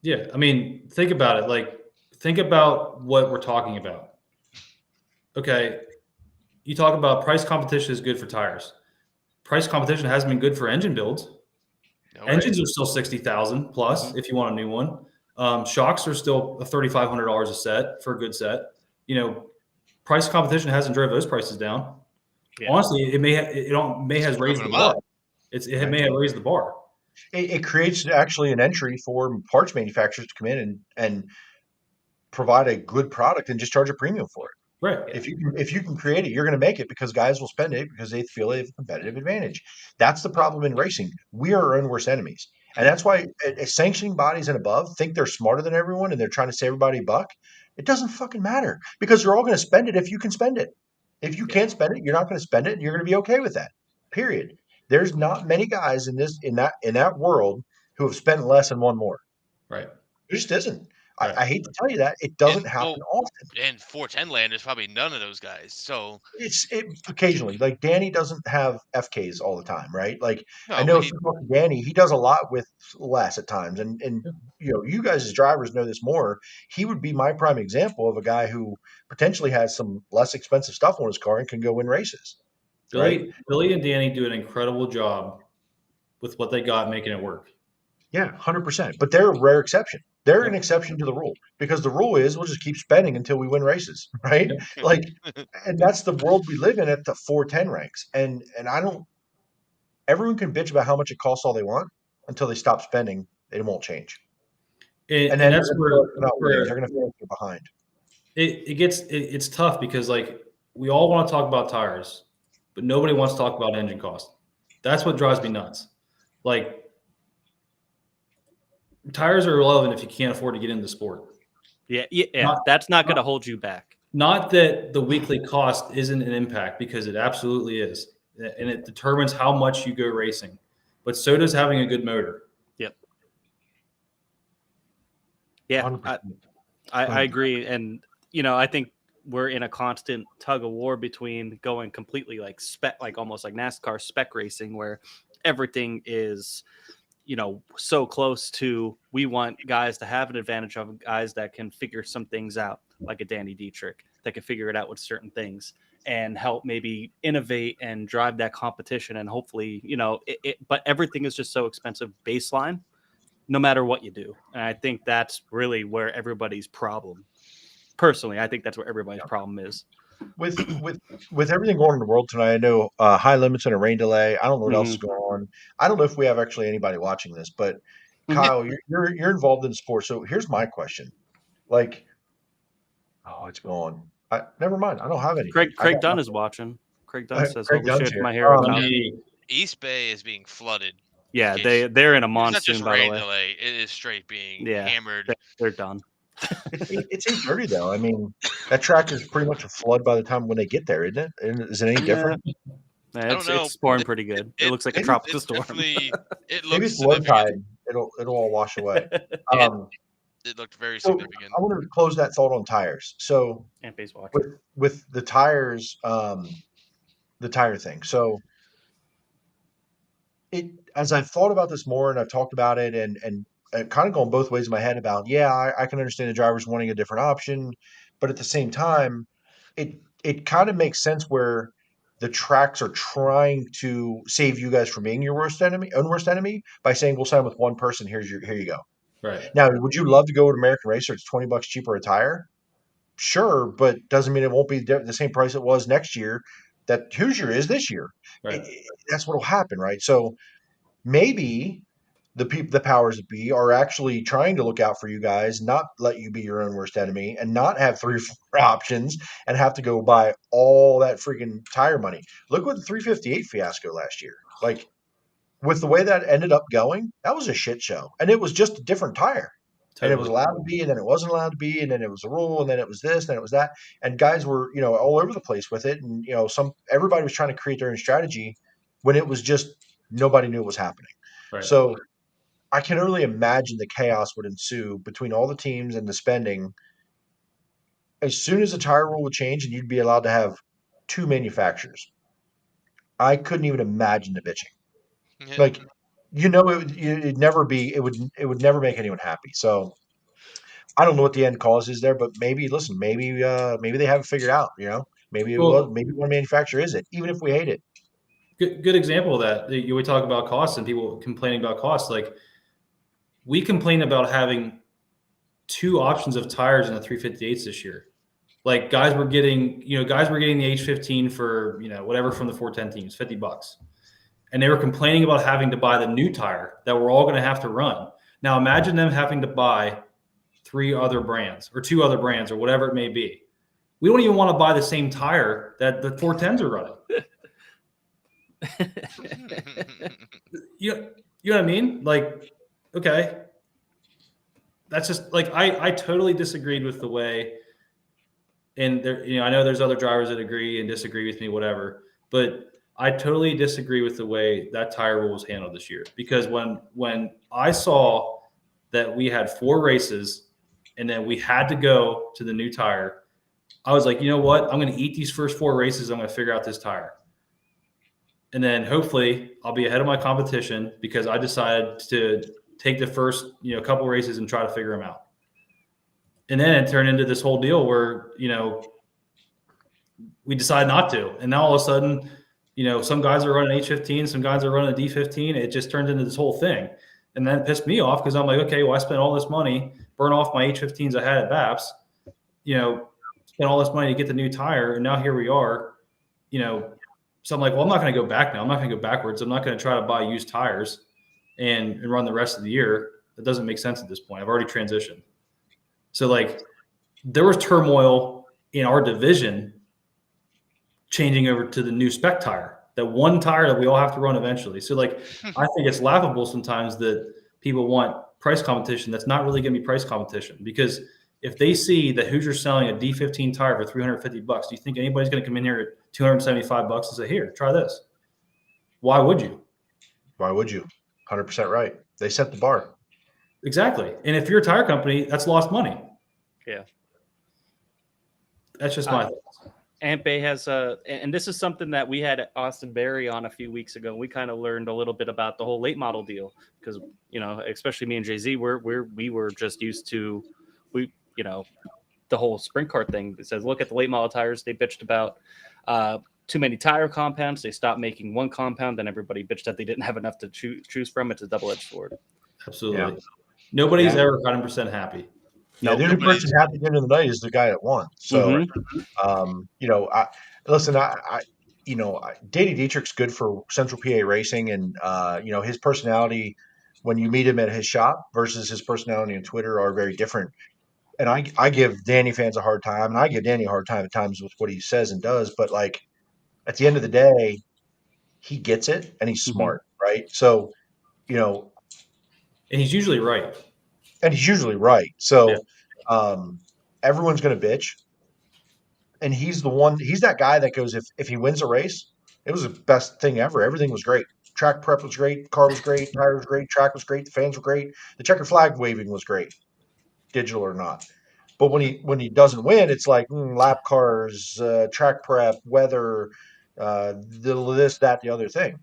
Yeah, I mean, think about it. Like, think about what we're talking about. Okay, you talk about price competition is good for tires. Price competition hasn't been good for engine builds. No, Engines are still 60,000 plus if you want a new one. Shocks are still $3,500 a set for a good set. You know, price competition hasn't driven those prices down. Yeah. Honestly, it may has raised the driven them bar. up. It may have raised the bar. it creates actually an entry for parts manufacturers to come in and provide a good product and just charge a premium for it. Right. If you can create it, you're going to make it because guys will spend it because they feel they have a competitive advantage. That's the problem in racing. We are our own worst enemies. And that's why sanctioning bodies and above think they're smarter than everyone and they're trying to save everybody a buck. It doesn't fucking matter because you're all going to spend it if you can spend it. If you can't spend it, you're not going to spend it and you're going to be okay with that. Period. There's not many guys in that world who have spent less and won more. Right. There just isn't. Right. I hate to tell you that. It doesn't happen often. In 410 land, there's probably none of those guys. So It's occasionally. Like Danny doesn't have FKs all the time, right? Like no, I know but if you talk to Danny, he does a lot with less at times. And you know, you guys as drivers know this more. He would be my prime example of a guy who potentially has some less expensive stuff on his car and can go win races. Billy and Danny do an incredible job with what they got making it work. Yeah, 100%. But they're a rare exception. They're an exception to the rule because the rule is we'll just keep spending until we win races, right? Like, and that's the world we live in at the 410 ranks. And I don't. Everyone can bitch about how much it costs all they want until they stop spending. It won't change. And then that's they're where going to feel like they're behind. It's tough because like we all want to talk about tires, but nobody wants to talk about engine cost. That's what drives me nuts. Like tires are irrelevant if you can't afford to get into the sport. Yeah. That's not going to hold you back. Not that the weekly cost isn't an impact because it absolutely is, and it determines how much you go racing. But so does having a good motor. Yep. Yeah, I agree, and you know I think we're in a constant tug of war between going completely like spec, like almost like NASCAR spec racing, where everything is, you know, so close to. We want guys to have an advantage of guys that can figure some things out, like a Danny Dietrich, that can figure it out with certain things and help maybe innovate and drive that competition. And hopefully, you know, but everything is just so expensive baseline, no matter what you do. And I think that's really where everybody's problem. Personally, I think that's where everybody's problem is. With everything going on in the world tonight, I know high limits and a rain delay. I don't know what else is going on. I don't know if we have actually anybody watching this, but Kyle, you're involved in sport. So here's my question: like, oh, it's gone. Never mind. I don't have any. Craig Dunn is watching. Craig Dunn says, Craig Dunn's "Holy shit, here. my hero about." East Bay is being flooded. Yeah, they're in a It's not monsoon. just By the rain way, delay; it is straight being yeah, hammered. they're done. It's 8:30 though. I mean, that track is pretty much a flood by the time when they get there, isn't it? Is it any different? Yeah, I don't know. It's storming pretty good. It looks like a tropical storm. It Maybe looks it's low tide. significant. It'll all wash away. It looked very So significant. I want to close that thought on tires. So And base watching. with the tires, the tire thing. So as I've thought about this more and I've talked about it and kind of going both ways in my head about, I can understand the drivers wanting a different option, but at the same time, it kind of makes sense where the tracks are trying to save you guys from being your worst enemy by saying we'll sign with one person. Here you go. Right. Now, would you love to go with American Racer? It's $20 cheaper a tire. Sure, but doesn't mean it won't be the same price it was next year that Hoosier is this year. Right. That's what will happen, right? So maybe the powers that be are actually trying to look out for you guys, not let you be your own worst enemy, and not have 3 or 4 options and have to go buy all that freaking tire money. Look what the 358 fiasco last year. Like, with the way that ended up going, that was a shit show. And it was just a different tire. And it was allowed to be, and then it wasn't allowed to be, and then it was a rule, and then it was this, and then it was that. And guys were, all over the place with it. And, everybody was trying to create their own strategy when it was just nobody knew what was happening. Right. So I can only imagine the chaos would ensue between all the teams and the spending. As soon as the tire rule would change and you'd be allowed to have 2 manufacturers, I couldn't even imagine the bitching. Yeah. Like, it'd never be, it would never make anyone happy. So I don't know what the end cause is there, but maybe they haven't figured out, maybe one manufacturer is it, even if we hate it. Good example of that. We talk about costs and people complaining about costs. Like, we complain about having 2 options of tires in the 358s this year. Like, guys were getting the H15 for, whatever from the 410 teams, $50. And they were complaining about having to buy the new tire that we're all going to have to run. Now imagine them having to buy 3 other brands or 2 other brands or whatever it may be. We don't even want to buy the same tire that the 410s are running. You know what I mean? Like, okay. That's just like, I totally disagreed with the way, and there, I know there's other drivers that agree and disagree with me, whatever, but I totally disagree with the way that tire rule was handled this year. Because when I saw that we had 4 races and then we had to go to the new tire, I was like, you know what? I'm going to eat these first 4 races. I'm going to figure out this tire. And then hopefully I'll be ahead of my competition because I decided to take the first, couple races and try to figure them out. And then it turned into this whole deal where, we decided not to. And now all of a sudden, some guys are running H15, some guys are running a D15. It just turned into this whole thing. And then it pissed me off because I'm like, okay, well, I spent all this money, burn off my H15s I had at BAPS, spent all this money to get the new tire. And now here we are, so I'm like, well, I'm not going to go back now. I'm not going to go backwards. I'm not going to try to buy used tires and run the rest of the year. That doesn't make sense at this point. I've already transitioned. So, like, there was turmoil in our division changing over to the new spec tire, that one tire that we all have to run eventually. So, like, I think it's laughable sometimes that people want price competition that's not really going to be price competition, because if they see that Hoosier's selling a D15 tire for $350, do you think anybody's going to come in here at $275 and say, here, try this? Why would you? 100% right. They set the bar. Exactly. And if you're a tire company, that's lost money. Yeah. That's just my thoughts. Ampe has and this is something that we had Austin Berry on a few weeks ago. We kind of learned a little bit about the whole late model deal because, especially me and Jay-Z, we were just used to, the whole sprint car thing. It says, look at the late model tires. They bitched about too many tire compounds. They stopped making one compound. Then everybody bitched that they didn't have enough to choose from. It's a double-edged sword. Absolutely. Yeah. Nobody's ever 100% happy. Yeah, the only person happy at the end of the night is the guy that won. So, Danny Dietrich's good for Central PA Racing, and his personality when you meet him at his shop versus his personality on Twitter are very different. And I give Danny fans a hard time, and I give Danny a hard time at times with what he says and does. But, like, at the end of the day, he gets it, and he's smart, right? So, and he's usually right. So everyone's going to bitch. And he's that guy that goes, if he wins a race, it was the best thing ever. Everything was great. Track prep was great. Car was great. Tire was great. Track was great. The fans were great. The checker flag waving was great, digital or not. But when he doesn't win, it's like lap cars, track prep, weather, this, that, the other thing.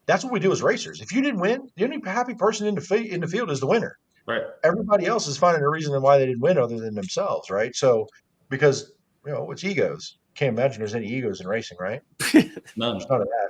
That's what we do as racers. If you didn't win, the only happy person in the field is the winner. Right. Everybody else is finding a reason why they didn't win other than themselves, right? So, because it's egos. Can't imagine there's any egos in racing, right? None. There's none of that.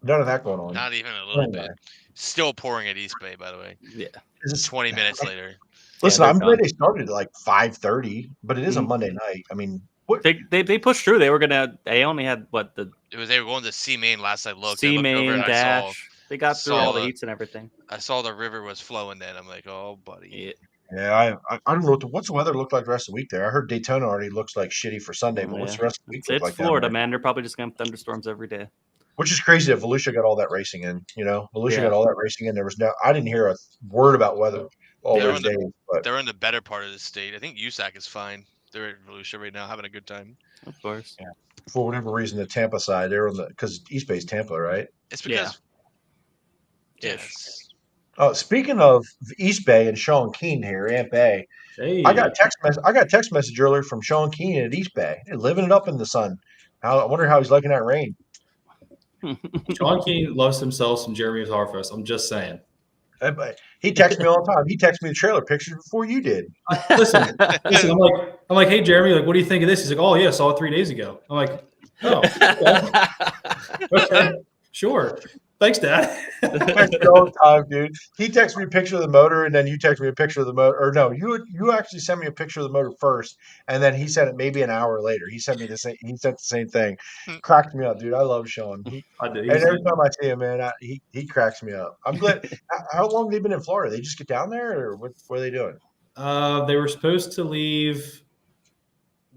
None of that going on. Not even a little bit. Still pouring at East Bay, by the way. Yeah. It's 20 minutes later. Listen, I'm glad they started at like 5:30, but it is a Monday night. I mean, they pushed through. They only had they were going to C Main last I looked. C Main dash. They got through all the heats and everything. I saw the river was flowing then. I'm like, oh, buddy. Yeah, I don't know what's the weather look like the rest of the week there. I heard Daytona already looks like shitty for Sunday, but what's the rest of the week look like? It's Florida, man. They're probably just going to have thunderstorms every day. Which is crazy that Volusia got all that racing in. Volusia Yeah. got all that racing in. There was I didn't hear a word about weather all They're those on the- days. But They're in the better part of the state. I think USAC is fine. They're at Volusia right now, having a good time. Of course. for whatever reason, the Tampa side, they're on because East Bay's Tampa, right? It's because Ish. Oh, speaking of East Bay and Sean Keen here, Aunt Bay. Hey, I got a text message earlier from Sean Keen at East Bay. They're living it up in the sun. I wonder how he's liking that rain. Sean Keen loves himself some Jeremy Harfest. I'm just saying. He texts me all the time. He texts me the trailer pictures before you did. Listen. I'm like, hey Jeremy, like, what do you think of this? He's like, oh yeah, saw it 3 days ago. I'm like, oh, okay, sure. Thanks, Dad. All the time, dude. He texts me a picture of the motor, and then you text me a picture of the motor. Or no, you actually sent me a picture of the motor first, and then he sent it maybe an hour later. He sent me the same. He sent the same thing. Cracked me up, dude. I love Sean. I do. And every time I see him, man, he cracks me up. I'm glad. How long have they been in Florida? They just get down there, or what are they doing? They were supposed to leave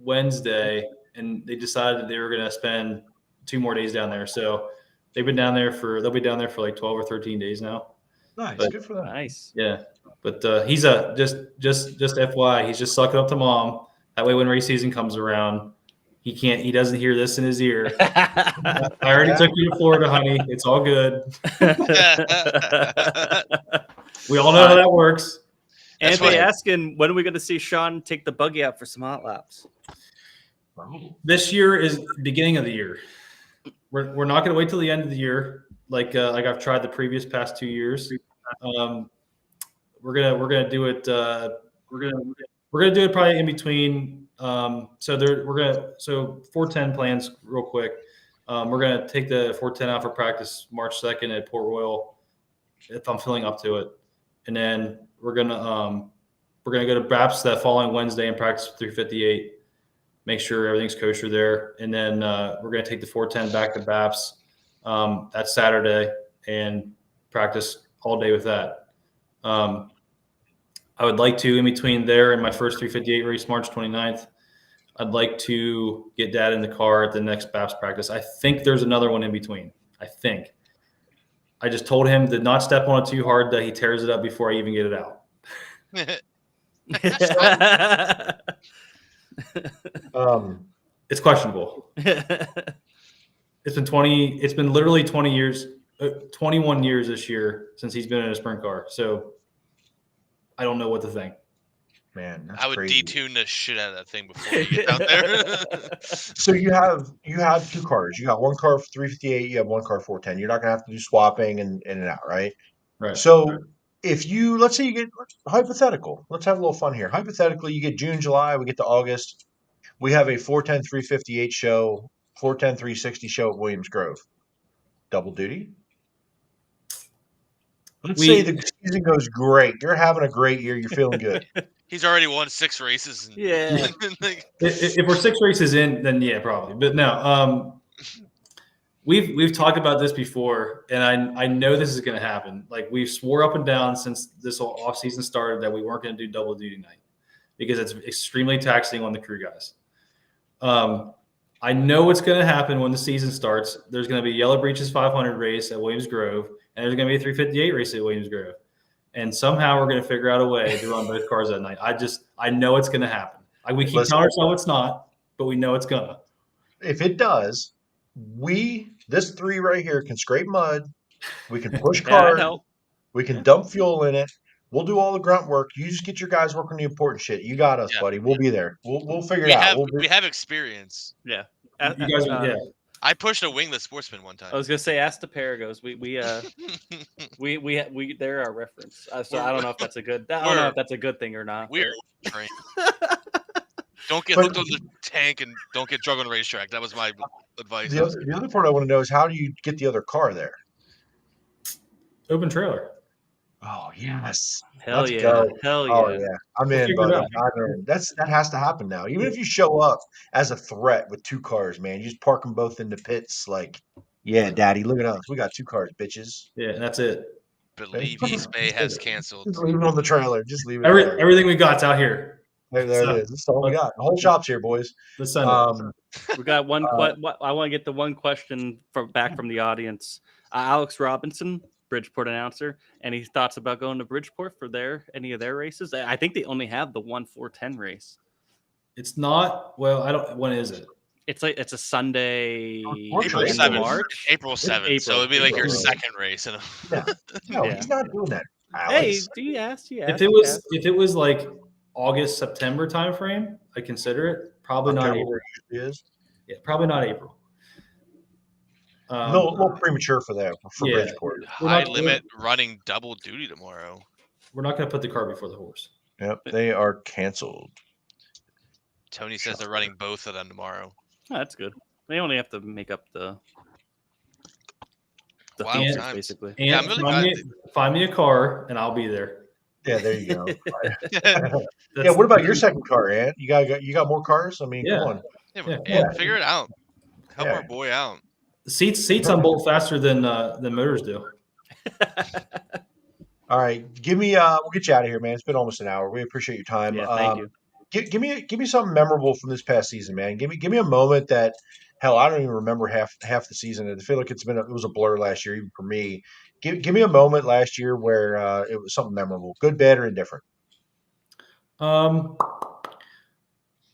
Wednesday, and they decided that they were going to spend 2 more days down there. So they'll be down there for like 12 or 13 days now. Nice, But- good for them. Nice. Yeah, but he's just FYI, he's just sucking up to mom. That way, when race season comes around, he doesn't hear this in his ear. I already took you to Florida, honey. It's all good. We all know how that works. That's Anthony funny. asking, when are we going to see Sean take the buggy out for some hot laps? This year is beginning of the year. We're not going to wait till the end of the year, like I've tried the previous past 2 years. We're gonna do it. We're gonna do it probably in between. So 410 plans real quick. We're gonna take the 410 out for practice March 2nd at Port Royal, if I'm feeling up to it, and then we're gonna go to BAPS that following Wednesday and practice 358. Make sure everything's kosher there, and then we're gonna take the 410 back to BAPS that Saturday and practice all day with that. I would like to, in between there and my first 358 race, March 29th, I'd like to get Dad in the car at the next BAPS practice. I think there's another one in between. I think. I just told him to not step on it too hard that he tears it up before I even get it out. It's questionable. It's been literally 20 years, 21 years this year since he's been in a sprint car. So I don't know what to think. Man, that's I would crazy. detune the shit out of that thing before you get out there. So you have 2 cars. You got one car for 358. You have one car for 410. You're not gonna have to do swapping and in and out, right? Right. So if let's say you get hypothetical. Let's have a little fun here. Hypothetically, you get June, July. We get to August. We have a 410 358 show, 410 360 show at Williams Grove. Double duty. Let's say the season goes great. You're having a great year. You're feeling good. He's already won 6 races. And, Yeah. If we're 6 races in, then yeah, probably. But no, we've talked about this before, and I know this is going to happen. Like, we've swore up and down since this whole off season started that we weren't going to do double duty night because it's extremely taxing on the crew guys. I know what's going to happen when the season starts. There's going to be a Yellow Breeches 500 race at Williams Grove, and there's going to be a 358 race at Williams Grove. And somehow we're going to figure out a way to run both cars that night. I know it's going to happen. We keep telling ourselves it's not, but we know it's going to. If it does, this 3 right here can scrape mud. We can push cars. We can dump fuel in it. We'll do all the grunt work. You just get your guys working the important shit. You got us, buddy. We'll be there. We'll figure it out. We have experience. Yeah. You guys, yeah. I pushed a wingless sportsman one time. I was gonna say, ask the Paragos. We they're our reference. So I don't know if that's a good. I don't know if that's a good thing or not. We're trained. Don't get hooked on the tank and don't get drunk on the racetrack. That was my advice. The other part I want to know is how do you get the other car there? Open trailer. Oh yes. Hell Let's yeah. go. Hell yeah. Oh yeah. I'm in, Figure it brother. out. That has to happen now. Even if you show up as a threat with 2 cars, man, you just park them both in the pits. Like, yeah, daddy, look at us. We got 2 cars, bitches. Yeah, that's it. Believe East Bay has canceled. Just leave it on the trailer. Just leave it there. Everything we got's out here. There it is. That's all we got. The whole shop's here, boys. Let's send it. We got one. I want to get the one question back from the audience. Alex Robinson, Bridgeport announcer, any thoughts about going to Bridgeport for any of their races? I think they only have the 1-4-10 race. It's not. Well, I don't. When is it? It's a Sunday. April end of 7th. March. April 7th. April. So it'd be like your April. second race. No, Yeah. he's not doing that. Hey, Alex. do you ask? If it was like August, September timeframe, I consider it. Probably not October, April. where it usually is. Yeah, probably not April. A little premature for that for yeah. Bridgeport. High limit running double duty tomorrow. We're not going to put the cart before the horse. Yep, they are canceled. Tony says they're running both of them tomorrow. Oh, that's good. They only have to make up the Wild features, times. basically. And Yeah, I'm really glad find me a car, and I'll be there. Yeah, there you go. Yeah, what about your second car, Ant? You got more cars? I mean, Yeah. come on. Yeah, Yeah. figure it out. Help Yeah. our boy out. Seats unbolt faster than motors do. All right, give me. We'll get you out of here, man. It's been almost an hour. We appreciate your time. Yeah, thank you. Give me something memorable from this past season, man. Give me a moment that, hell, I don't even remember half the season. I feel like it was a blur last year, even for me. Give me a moment last year where it was something memorable, good, bad, or indifferent.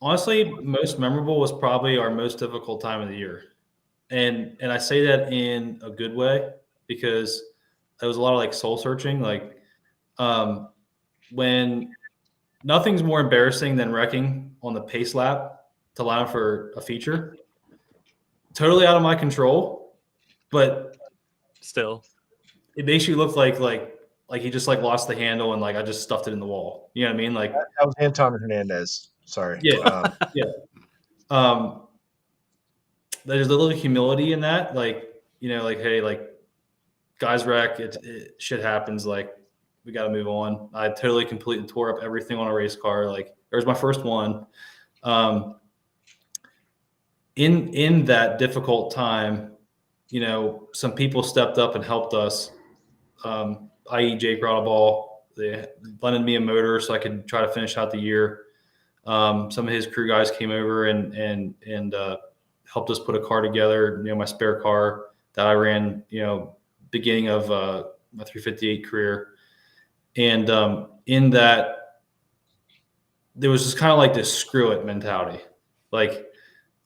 Honestly, most memorable was probably our most difficult time of the year, and I say that in a good way because there was a lot of like soul searching, like when nothing's more embarrassing than wrecking on the pace lap to line up for a feature. Totally out of my control, but Still, it makes you look like he just like lost the handle and like I just stuffed it in the wall. You know what I mean? Like That was Anton Hernandez. Sorry. Yeah. There's a little humility in that, like, you know, like, hey, like guys wreck, shit happens, like we got to move on. I totally completely tore up everything on a race car. Like there's my first one. In that difficult time, you know, some people stepped up and helped us. I.e. Jake Ball. They lended me a motor so I could try to finish out the year. Some of his crew guys came over and helped us put a car together. You know, my spare car that I ran, you know, beginning of my 358 career. And in that, there was just kind of like this screw it mentality. Like,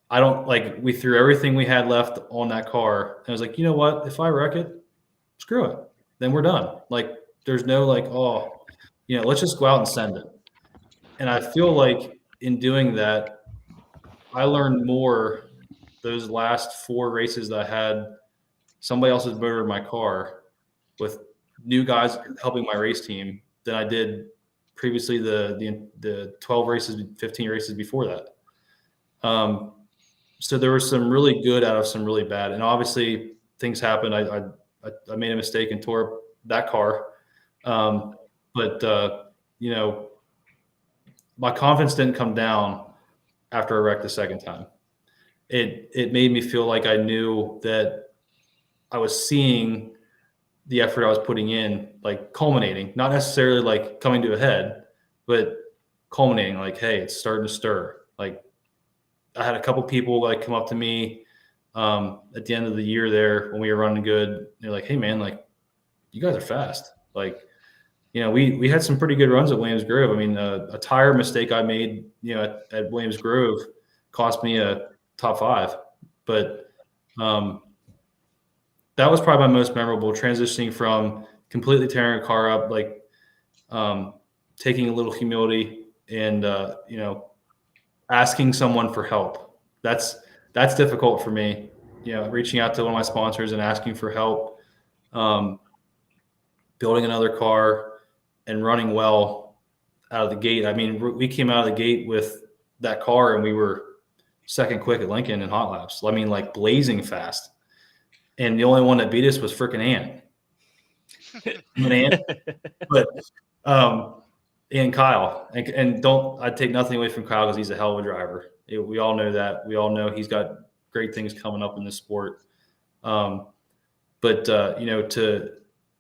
we threw everything we had left on that car. And I was like, you know what? If I wreck it, screw it. Then we're done. Like, there's no like, oh, you know, let's just go out and send it. And I feel like in doing that, I learned more those last 4 races that I had somebody else's motor in my car with new guys helping my race team than I did previously the 12 races, 15 races before that. So there was some really good out of some really bad. And obviously things happened. I made a mistake and tore up that car. But you know, my confidence didn't come down after I wrecked the second time. It made me feel like I knew that I was seeing the effort I was putting in, like culminating, not necessarily like coming to a head, but culminating, like, hey, it's starting to stir. Like I had a couple people like come up to me at the end of the year there when we were running good. They're like, hey man, like you guys are fast. Like, you know, we had some pretty good runs at Williams Grove. I mean, a tire mistake I made, you know, at Williams Grove cost me a top 5, but that was probably my most memorable, transitioning from completely tearing a car up, like taking a little humility and, you know, asking someone for help. That's difficult for me, you know, reaching out to one of my sponsors and asking for help, building another car and running well out of the gate. I mean, we came out of the gate with that car and we were second quick at Lincoln in hot laps. I mean, like blazing fast. And the only one that beat us was freaking Ant. But and Kyle. And I'd take nothing away from Kyle because he's a hell of a driver. We all know that. We all know he's got great things coming up in this sport. But you know,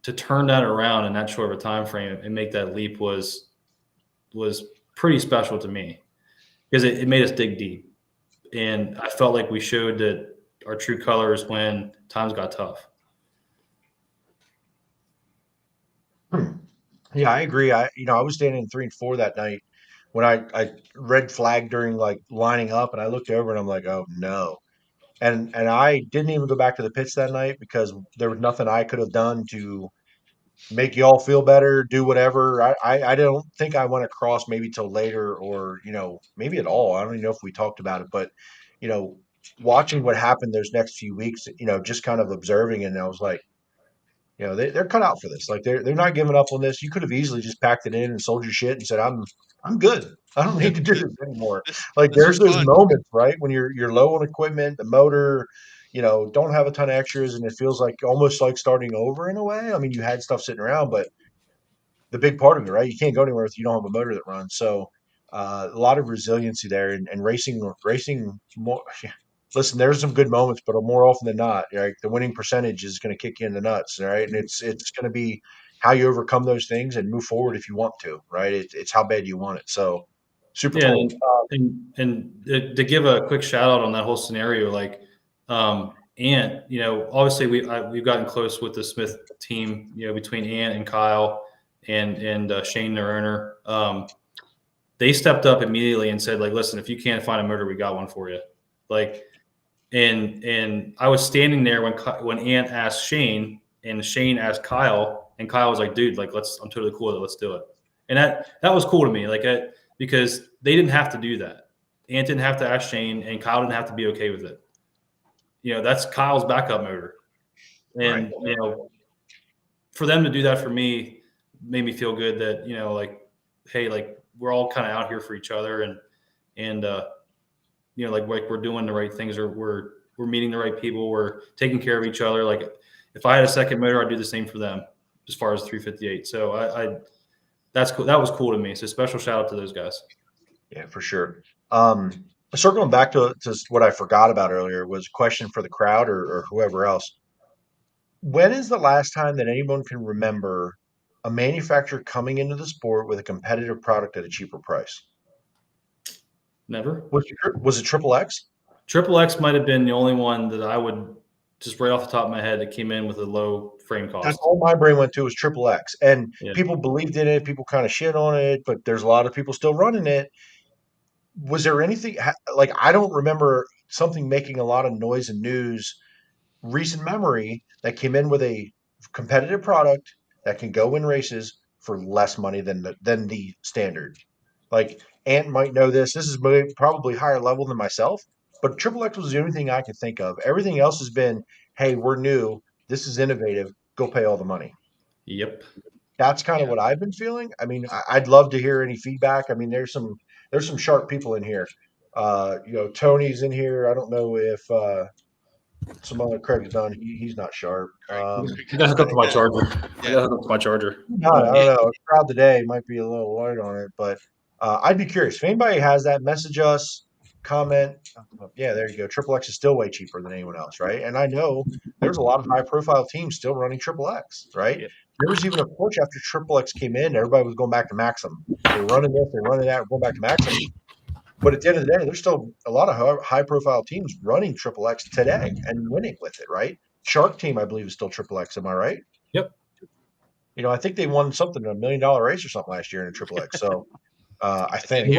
to turn that around in that short of a time frame and make that leap was pretty special to me because it made us dig deep. And I felt like we showed that our true colors when times got tough. Yeah, I agree. I was standing in 3 and 4 that night when I red flag during like lining up, and I looked over and I'm like, oh no. And I didn't even go back to the pits that night because there was nothing I could have done to make you all feel better, do whatever. I don't think I went across maybe till later or, maybe at all. I don't even know if we talked about it, but you know, watching what happened those next few weeks, just kind of observing, and I was like, they're cut out for this. Like they're not giving up on this. You could have easily just packed it in and sold your shit and said, I'm good. I don't need to do this anymore. Like This there's was those fun. moments, right? When you're low on equipment, the motor, don't have a ton of extras, and it feels like almost like starting over in a way. I mean, you had stuff sitting around, but the big part of it, right? You can't go anywhere if you don't have a motor that runs. So a lot of resiliency there, and racing more. Yeah. Listen, there's some good moments, but more often than not, right, the winning percentage is going to kick you in the nuts, right? And it's going to be how you overcome those things and move forward if you want to, right? It's how bad you want it. So super Yeah, cool. and to give a quick shout out on that whole scenario, like Ant, obviously we've gotten close with the Smith team, between Ant and Kyle and Shane, their owner. They stepped up immediately and said, like, listen, if you can't find a motor, we got one for you. Like, and I was standing there when Ant asked Shane and Shane asked Kyle, and Kyle was like, dude, like, I'm totally cool with it. Let's do it. And that was cool to me. Like, because they didn't have to do that. Ant didn't have to ask Shane, and Kyle didn't have to be okay with it. That's Kyle's backup motor. And, for them to do that for me made me feel good that, like, hey, like, we're all kind of out here for each other, and like we're doing the right things, or we're meeting the right people, we're taking care of each other. Like, if I had a second motor, I'd do the same for them as far as 358. So that's cool. That was cool to me. So special shout out to those guys. Yeah, for sure. Circling back to what I forgot about earlier was a question for the crowd or whoever else. When is the last time that anyone can remember a manufacturer coming into the sport with a competitive product at a cheaper price? Never. Was it Triple X? Triple X might have been the only one that I would just right off the top of my head that came in with a low frame cost. That's all my brain went to was Triple X, and people believed in it. People kind of shit on it, but there's a lot of people still running it. Was there anything like, I don't remember something making a lot of noise and news recent memory that came in with a competitive product that can go in races for less money than the standard. Like, Ant might know this. This is probably higher level than myself, but Triple X was the only thing I could think of. Everything else has been, hey, we're new. This is innovative. Go pay all the money. Yep. That's kind of what I've been feeling. I mean, I'd love to hear any feedback. I mean, there's some sharp people in here. Tony's in here. I don't know if some other Craig's done. He's not sharp. You guys hook up to my charger. I got hooked up to my charger. No, I don't know. Crowd today might be a little light on it, but I'd be curious if anybody has that. Message us, comment. Yeah, there you go. Triple X is still way cheaper than anyone else, right? And I know there's a lot of high-profile teams still running Triple X, right? Yep. There was even a push after Triple X came in. Everybody was going back to Maxim. They're running this, they're running that, going back to Maxim. But at the end of the day, there's still a lot of high-profile teams running Triple X today and winning with it, right? Shark Team, I believe, is still Triple X. Am I right? Yep. I think they won something, $1 million race or something last year in a Triple X. So I think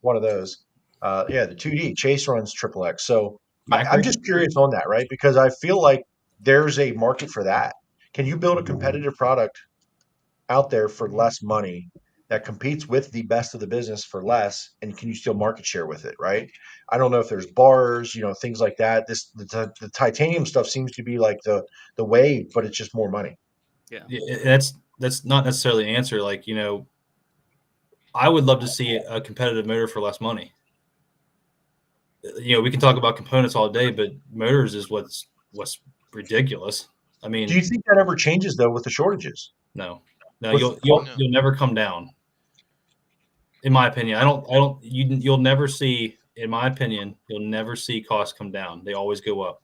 one of those. The 2D Chase runs Triple X. So I'm just curious on that, right? Because I feel like there's a market for that. Can you build a competitive product out there for less money that competes with the best of the business for less, and can you still market share with it, right? I don't know if there's bars, things like that. The titanium stuff seems to be like the wave, but it's just more money. Yeah, that's not necessarily an answer. Like, I would love to see a competitive motor for less money. We can talk about components all day, but motors is what's ridiculous. I mean, do you think that ever changes though with the shortages? No, you'll never come down. In my opinion, you'll never see. In my opinion, you'll never see costs come down. They always go up.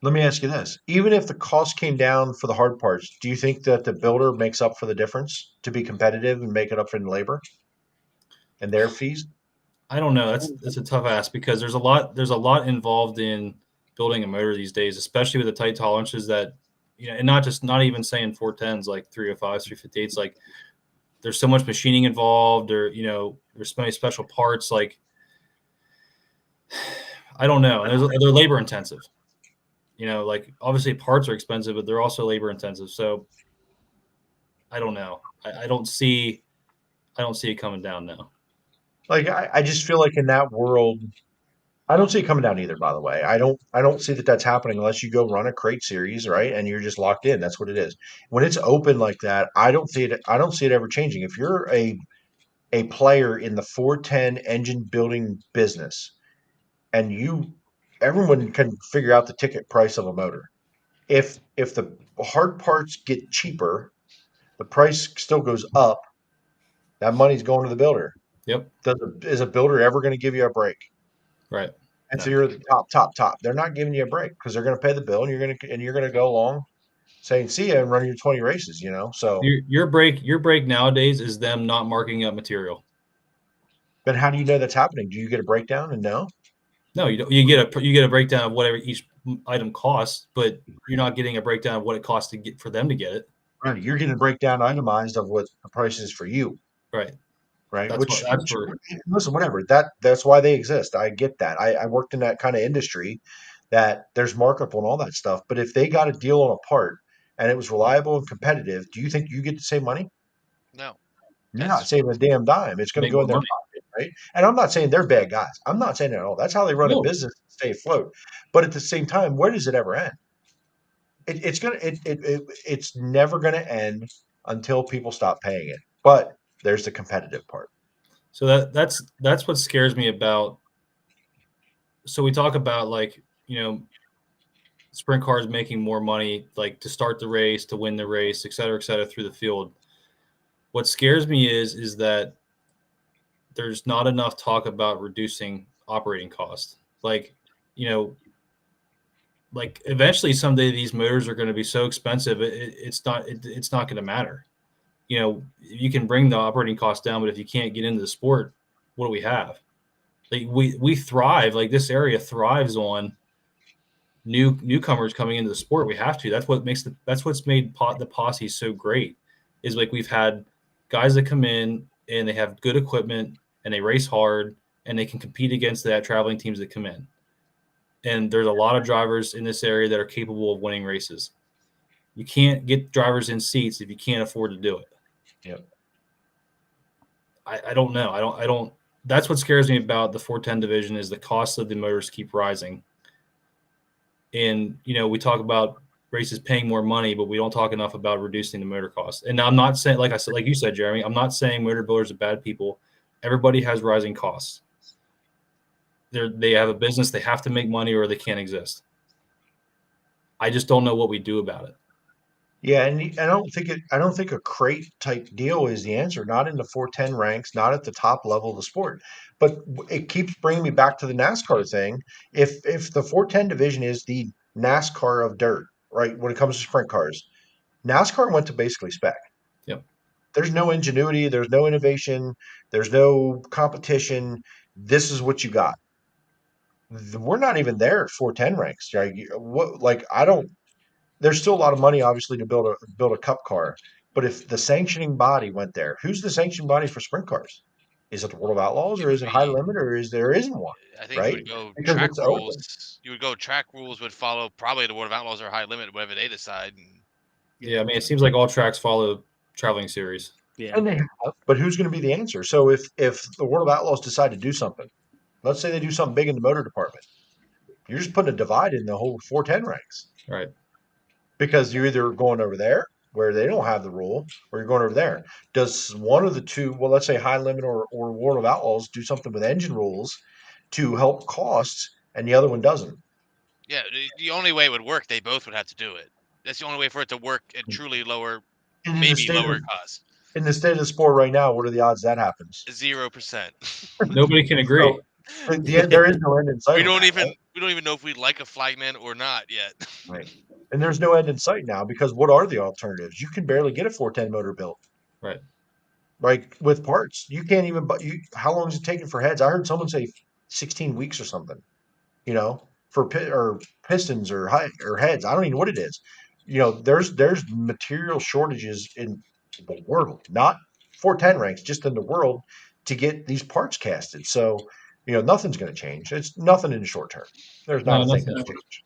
Let me ask you this: even if the cost came down for the hard parts, do you think that the builder makes up for the difference to be competitive and make it up for the labor? and their fees? I don't know. That's a tough ask because there's a lot involved in building a motor these days, especially with the tight tolerances that, and not even saying 410s, like 305s, 358s, like there's so much machining involved, or there's so many special parts. Like, I don't know. They're labor intensive. Like obviously parts are expensive, but they're also labor intensive. So I don't know. I don't see it coming down now. Like I just feel like in that world, I don't see it coming down either. By the way, I don't see that that's happening unless you go run a crate series, right? And you're just locked in. That's what it is. When it's open like that, I don't see it. I don't see it ever changing. If you're a player in the 410 engine building business, and everyone can figure out the ticket price of a motor. If the hard parts get cheaper, the price still goes up. That money's going to the builder. Yep. Is a builder ever going to give you a break? Right. And so you're the top. They're not giving you a break because they're going to pay the bill, and you're going to go along saying see ya and running your 20 races. So your break nowadays is them not marking up material. But how do you know that's happening? Do you get a breakdown and know? No, you don't. You get a breakdown of whatever each item costs, but you're not getting a breakdown of what it costs for them to get it. Right. You're getting a breakdown itemized of what the price is for you. Right. Right. That's Listen, whatever. That's why they exist. I get that. I worked in that kind of industry that there's markup on all that stuff. But if they got a deal on a part and it was reliable and competitive, do you think you get to save money? No. You're not saving a damn dime. It's going to go in their pocket, right? And I'm not saying they're bad guys. I'm not saying that at all. That's how they run a business to stay afloat. But at the same time, where does it ever end? It's never gonna end until people stop paying it. But there's the competitive part. So that's what scares me about. So we talk about sprint cars making more money, like to start the race, to win the race, et cetera, through the field. What scares me is that there's not enough talk about reducing operating costs. Like eventually someday these motors are going to be so expensive it's not going to matter. You can bring the operating costs down, but if you can't get into the sport, what do we have? Like we thrive. Like this area thrives on newcomers coming into the sport. We have to. That's what's made the posse so great. Is like we've had guys that come in and they have good equipment and they race hard and they can compete against that traveling teams that come in. And there's a lot of drivers in this area that are capable of winning races. You can't get drivers in seats if you can't afford to do it. Yep. I don't know. I don't. That's what scares me about the 410 division is the cost of the motors keep rising. And, we talk about races paying more money, but we don't talk enough about reducing the motor costs. And I'm not saying, like you said, Jeremy, I'm not saying motor builders are bad people. Everybody has rising costs. They have a business. They have to make money or they can't exist. I just don't know what we do about it. Yeah, and I don't think a crate type deal is the answer. Not in the 410 ranks, not at the top level of the sport. But it keeps bringing me back to the NASCAR thing. If the 410 division is the NASCAR of dirt, right? When it comes to sprint cars, NASCAR went to basically spec. Yep. There's no ingenuity. There's no innovation. There's no competition. This is what you got. We're not even there at 410 ranks. Right? There's still a lot of money, obviously, to build a cup car. But if the sanctioning body went there, who's the sanctioning body for sprint cars? Is it the World of Outlaws, or is it High Limit, or there isn't one? I think right? you would go Because track it's open. rules. You would go track rules would follow probably the World of Outlaws or High Limit, whatever they decide. Yeah, I mean, it seems like all tracks follow traveling series. Yeah. And they have, but who's going to be the answer? So if the World of Outlaws decide to do something, let's say they do something big in the motor department, you're just putting a divide in the whole 410 ranks. Right. Because you're either going over there where they don't have the rule, or you're going over there. Does one of the two, well, let's say High Limit or World of Outlaws, do something with engine rules to help costs, and the other one doesn't? Yeah, the only way it would work, they both would have to do it. That's the only way for it to work and truly lower, lower costs. In the state of the sport right now, what are the odds that happens? 0%. Nobody can agree. So, there is no end in sight. We don't even know if we like a flagman or not yet. Right. And there's no end in sight now because what are the alternatives? You can barely get a 410 motor built. Right. Like with parts, you can't even. But how long is it taking for heads? I heard someone say 16 weeks or something. For or pistons or heads. I don't even know what it is. There's material shortages in the world, not 410 ranks, just in the world to get these parts casted. So, nothing's going to change. It's nothing in the short term. There's not No, a thing nothing. that's changed.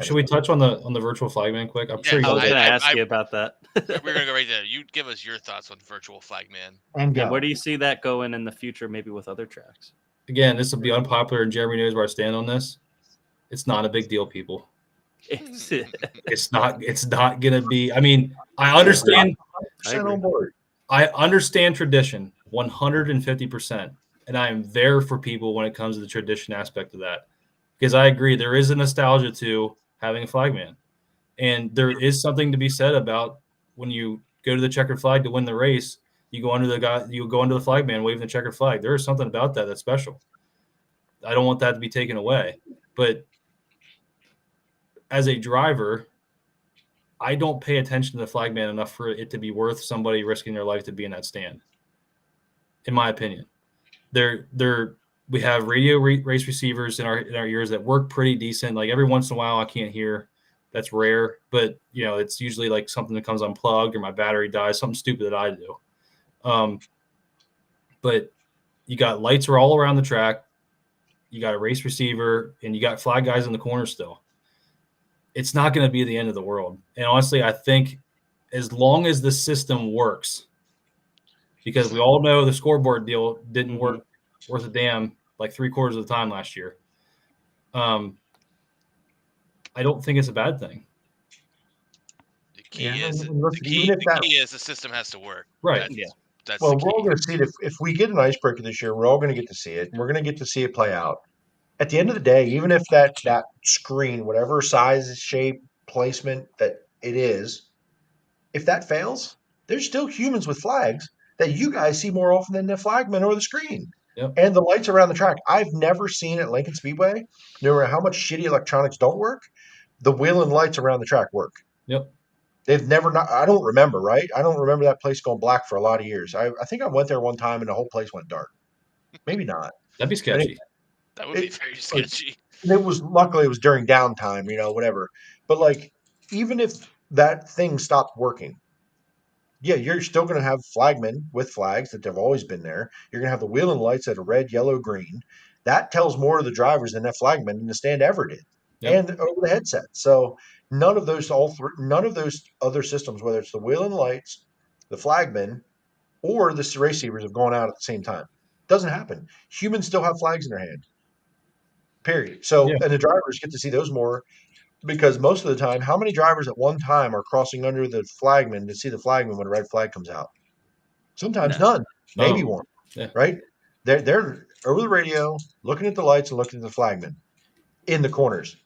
Should we touch on the virtual flagman quick? I'm sure you I was guys. going to ask you about that. We're gonna go right there. You give us your thoughts on virtual flagman. And Yeah, where do you see that going in the future, maybe with other tracks? Again, this will be unpopular, and Jeremy knows where I stand on this. It's not a big deal, people. It's not gonna be. I mean, I understand. On board. I understand tradition 150%, and I am there for people when it comes to the tradition aspect of that, because I agree there is a nostalgia to having a flagman, and there is something to be said about when you go to the checkered flag to win the race. You go under the flagman waving the checkered flag. There is something about that that's special. I don't want that to be taken away, but as a driver, I don't pay attention to the flagman enough for it to be worth somebody risking their life to be in that stand. In my opinion, we have radio race receivers in our ears that work pretty decent. Like every once in a while, I can't hear. That's rare, but it's usually like something that comes unplugged or my battery dies, something stupid that I do. But you got lights are all around the track. You got a race receiver, and you got flag guys in the corner still. It's not going to be the end of the world. And honestly, I think as long as the system works, because we all know the scoreboard deal didn't work worth a damn like 3/4 of the time last year. I don't think it's a bad thing. The key is the system has to work. Right. That's well, the key. we're all going to see it. If we get an icebreaker this year, we're all going to get to see it. We're going to get to see it play out. At the end of the day, even if that screen, whatever size, shape, placement that it is, if that fails, there's still humans with flags that you guys see more often than the flagman or the screen. Yep. And the lights around the track. I've never seen at Lincoln Speedway, no matter how much shitty electronics don't work, the wheel and lights around the track work. Yep. They've never I don't remember, right? I don't remember that place going black for a lot of years. I think I went there one time and the whole place went dark. Maybe not. That'd be sketchy. That would be very sketchy. Luckily it was during downtime, whatever. But like, even if that thing stopped working, yeah, you're still going to have flagmen with flags that have always been there. You're going to have the wheel and lights that are red, yellow, green. That tells more to the drivers than that flagman in the stand ever did, and over the headset. So none of those other systems, whether it's the wheel and lights, the flagman, or the race receivers, have gone out at the same time. Doesn't happen. Humans still have flags in their hand. Period. So, and the drivers get to see those more. Because most of the time, how many drivers at one time are crossing under the flagman to see the flagman when a red flag comes out? Sometimes none, maybe one, right? They're over the radio, looking at the lights and looking at the flagman in the corners,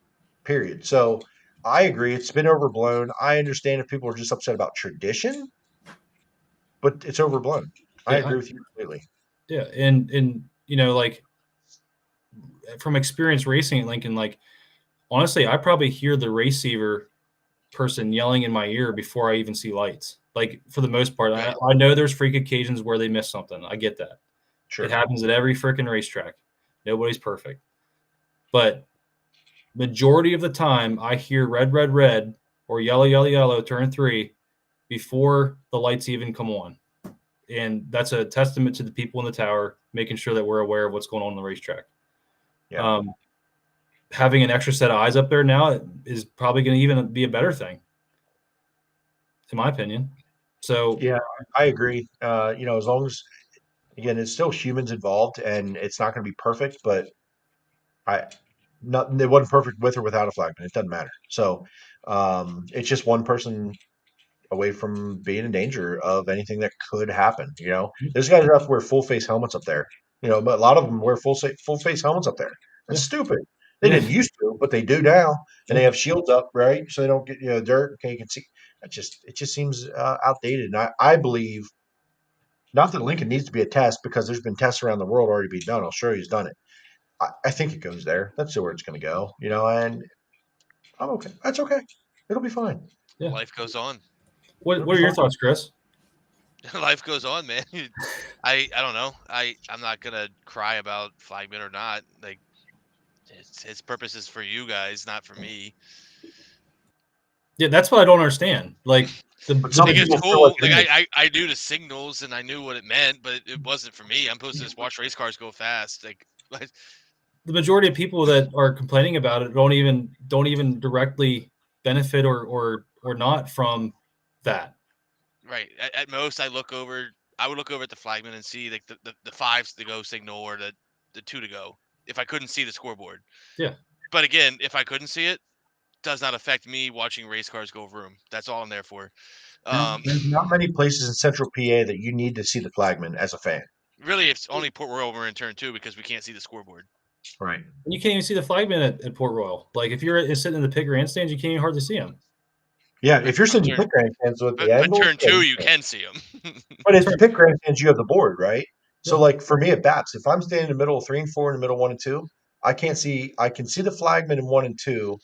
period. So I agree. It's been overblown. I understand if people are just upset about tradition, but it's overblown. I agree with you completely. Yeah. And like from experience racing at Lincoln, like, honestly, I probably hear the receiver person yelling in my ear before I even see lights. Like, for the most part, I know there's freak occasions where they miss something. I get that. Sure. It happens at every freaking racetrack. Nobody's perfect. But majority of the time, I hear red, red, red, or yellow, yellow, yellow, turn 3 before the lights even come on. And that's a testament to the people in the tower, making sure that we're aware of what's going on the racetrack. Yeah. Having an extra set of eyes up there now is probably going to even be a better thing, in my opinion. So yeah, I agree. As long as, again, it's still humans involved, and it's not going to be perfect, but it wasn't perfect with or without a flagman. It doesn't matter. So it's just one person away from being in danger of anything that could happen. There's guys who have to wear full face helmets up there. But a lot of them wear full face helmets up there. That's stupid. They didn't used to, but they do now, and they have shields up, right? So they don't get dirt. Okay, you can see. It just seems outdated. And I believe, not that Lincoln needs to be a test, because there's been tests around the world already being done. I'll show you he's done it. I think it goes there. That's where it's going to go. And I'm okay. That's okay. It'll be fine. Yeah. Life goes on. What are your thoughts, Chris? Life goes on, man. I don't know. I'm not gonna cry about flagman or not. Like, his purpose is for you guys, not for me. Yeah, that's what I don't understand. Like But some Like, it's people feel like cool. it Like, is. I knew the signals and I knew what it meant, but it wasn't for me. I'm supposed to just watch race cars go fast. Like, the majority of people that are complaining about it don't even directly benefit or not from that. right. At most, I would look over at the flagman and see like the fives to go signal or the two to go if I couldn't see the scoreboard. Yeah. But again, if I couldn't see it, does not affect me watching race cars go vroom. That's all I'm there for. There's not many places in Central PA that you need to see the flagman as a fan. Really, it's only Port Royal we're in turn 2 because we can't see the scoreboard. Right. And you can't even see the flagman at Port Royal. Like if you're sitting in the pit grandstands, you can't even hardly see him. Yeah, if you're sitting in Turn- pit grandstands with the But angle, turn 2, you can see them. But if the pit grandstands, you have the board, right? So, like for me at bats, if I'm standing in the middle of 3 and 4, in the middle of 1 and 2, I can't see. I can see the flagman in 1 and 2,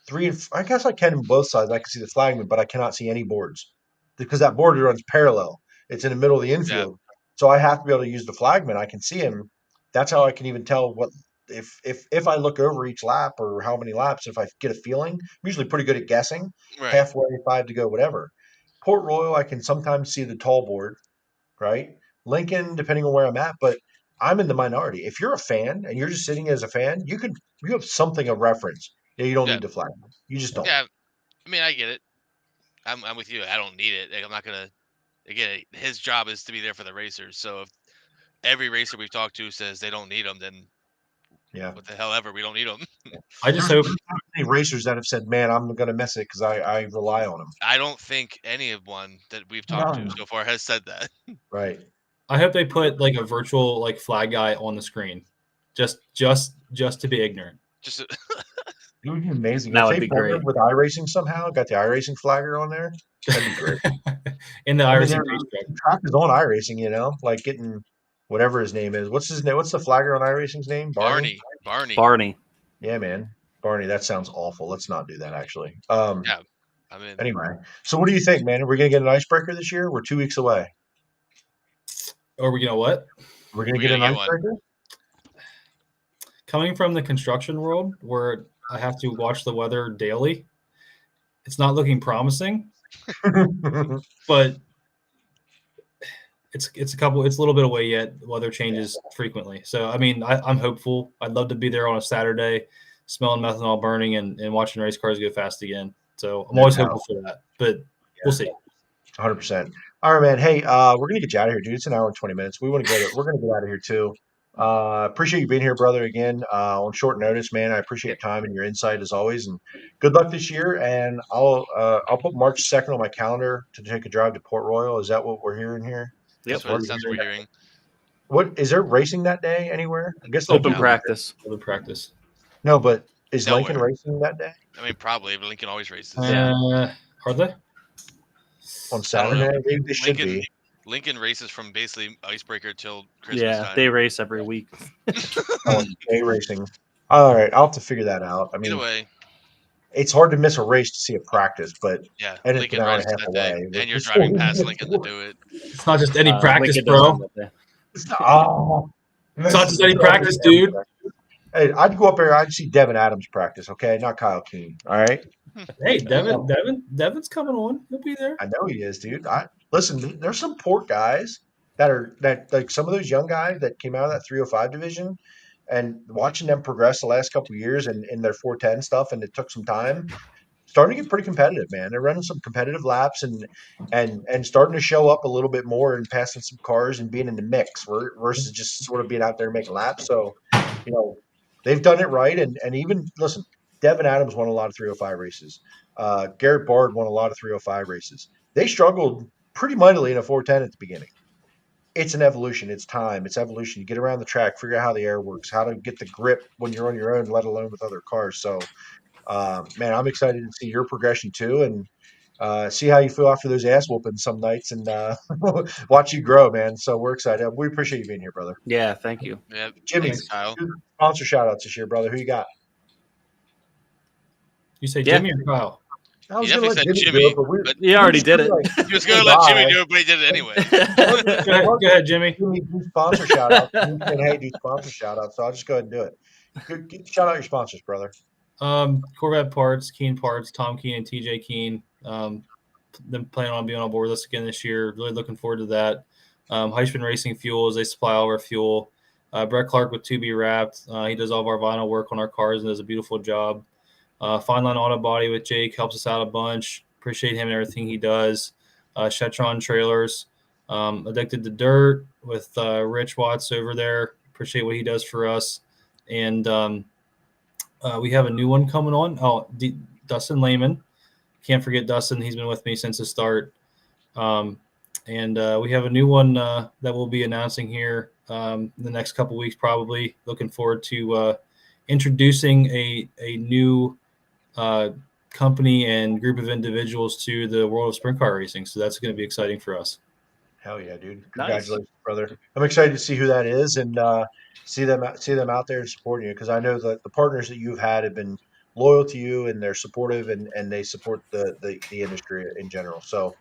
3 and I guess I can in both sides. I can see the flagman, but I cannot see any boards because that board runs parallel. It's in the middle of the infield, so I have to be able to use the flagman. I can see him. That's how I can even tell what if I look over each lap or how many laps. If I get a feeling, I'm usually pretty good at guessing. Right. Halfway, 5 to go, whatever. Port Royal, I can sometimes see the tall board, right? Lincoln, depending on where I'm at, but I'm in the minority. If you're a fan and you're just sitting as a fan, you have something of reference. Yeah, you don't need the flag. You just don't. Yeah, I mean, I get it. I'm with you. I don't need it. Like, I'm not gonna. Again, his job is to be there for the racers. So if every racer we've talked to says they don't need them, then yeah, what the hell ever, we don't need them. I just hope any racers that have said, "Man, I'm going to miss it because I rely on them." I don't think anyone that we've talked to so far has said that. Right. I hope they put like a virtual like flag guy on the screen, just to be ignorant. Just It would be amazing. That if would they be partnered great. with iRacing somehow, got the iRacing flagger on there. That'd be great. In the I mean, iRacing the track is on iRacing, like getting whatever his name is. What's his name? What's the flagger on iRacing's name? Barney. Yeah, man. Barney, that sounds awful. Let's not do that, actually. Yeah. I mean, Anyway, so what do you think, man? Are we going to get an icebreaker this year? We're 2 weeks away. Are we gonna what? We're going to get an icebreaker? Coming from the construction world where I have to watch the weather daily, it's not looking promising. But it's a little bit away yet. The weather changes frequently. So, I mean, I'm hopeful. I'd love to be there on a Saturday, smelling methanol burning and watching race cars go fast again. So I'm always hopeful for that, but we'll see. 100%. All right, man. Hey, we're gonna get you out of here, dude. It's an hour and 20 minutes. We're gonna get out of here too. Appreciate you being here, brother. Again, on short notice, man. I appreciate your time and your insight as always. And good luck this year. And I'll put March 2nd on my calendar to take a drive to Port Royal. Is that what we're hearing here? Yep, that's what we're hearing. What is there racing that day anywhere? I guess Open practice. Open practice. No, but is Nowhere. Lincoln racing that day? I mean, probably, but Lincoln always races. Are they? On Saturday? They should Lincoln, be. Lincoln races from basically icebreaker till Christmas Yeah, time. they race every week. Day racing. All right, I'll have to figure that out. I mean, Either way, it's hard to miss a race to see a practice, but yeah, and it's Lincoln an hour and races a half that day, away. and you're driving past Lincoln to do it. It's not just any practice, Lincoln bro. doesn't. It's not just any practice, dude. Hey, I'd go up there. I'd see Devin Adams practice. Okay, not Kyle Keen. All right. Hey, Devin's coming on. He'll be there. I know he is, dude. Listen. There's some Port guys that like some of those young guys that came out of that 305 division, and watching them progress the last couple of years and in their 410 stuff, and it took some time. Starting to get pretty competitive, man. They're running some competitive laps and starting to show up a little bit more and passing some cars and being in the mix versus just sort of being out there making laps. So, they've done it right. And even listen, Devin Adams won a lot of 305 races. Garrett Bard won a lot of 305 races. They struggled pretty mightily in a 410 at the beginning. It's an evolution. It's time. It's evolution. You get around the track, figure out how the air works, how to get the grip when you're on your own, let alone with other cars. So, man, I'm excited to see your progression too, and see how you feel after those ass whoopings some nights, and watch you grow, man. So we're excited. We appreciate you being here, brother. Yeah, thank you. Yeah, Jimmy, thanks, Kyle. sponsor shout outs this year, brother. Who you got? You say Jimmy or Kyle? I was He going to definitely let said Jimmy do Jimmy, it, but but You already did it. he was going to let Jimmy do it, but he did it anyway. Go ahead, Jimmy. Jimmy, do sponsor shout outs. Hey, do sponsor shout outs. So I'll just go ahead and do it. Shout out your sponsors, brother. Corvette Parts, Keen Parts, Tom Keen and TJ Keen. Them planning on being on board with us again this year. Really looking forward to that. Heisman Racing Fuels, they supply all of our fuel. Brett Clark with 2B Wrapped. He does all of our vinyl work on our cars and does a beautiful job. Fine Line Auto Body with Jake helps us out a bunch. Appreciate him and everything he does. Shetron Trailers. Addicted to Dirt with Rich Watts over there. Appreciate what he does for us. And we have a new one coming on. Dustin Lehman. Can't forget Dustin. He's been with me since the start. And we have a new one that we'll be announcing here in the next couple weeks, probably. Looking forward to introducing a new company and group of individuals to the world of sprint car racing. So that's going to be exciting for us. Hell yeah, dude! Nice. Congratulations, brother. I'm excited to see who that is and see them out there and supporting you, because I know that the partners that you've had have been loyal to you and they're supportive and they support the industry in general. So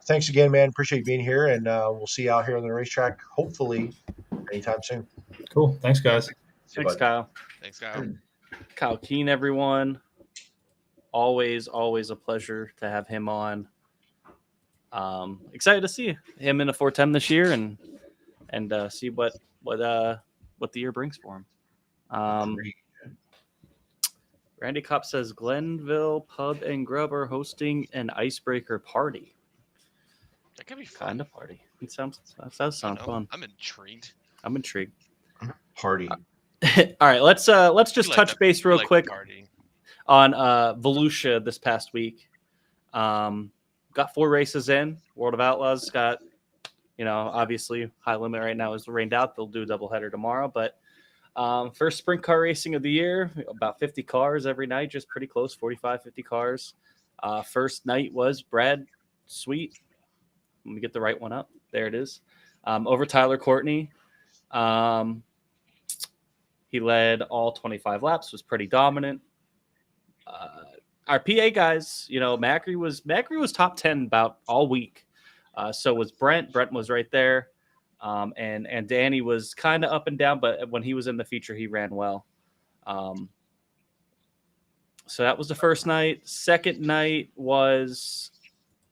thanks again, man. Appreciate you being here, and we'll see you out here on the racetrack hopefully anytime soon. Cool. Thanks, guys. Thanks, Kyle. Thanks, Kyle. Kyle Keen, everyone. Always a pleasure to have him on. Excited to see him in a 410 this year and see what the year brings for him. Randy Kopp says Glenville Pub and Grub are hosting an icebreaker party. That could be fun. Kind of party. That does sound fun. I'm intrigued. Party. All right, let's just touch base real quick on Volusia this past week. Got 4 races in. World of Outlaws got, obviously high limit right now is rained out. They'll do a doubleheader tomorrow, but first sprint car racing of the year, about 50 cars every night, just pretty close, 45, 50 cars. First night was Brad Sweet. Let me get the right one up. There it is. Over Tyler Courtney. He led all 25 laps, was pretty dominant. Our PA guys, Macri was top 10 about all week. So was Brent. Brent was right there. And Danny was kind of up and down, but when he was in the feature, he ran well. So that was the first night. Second night was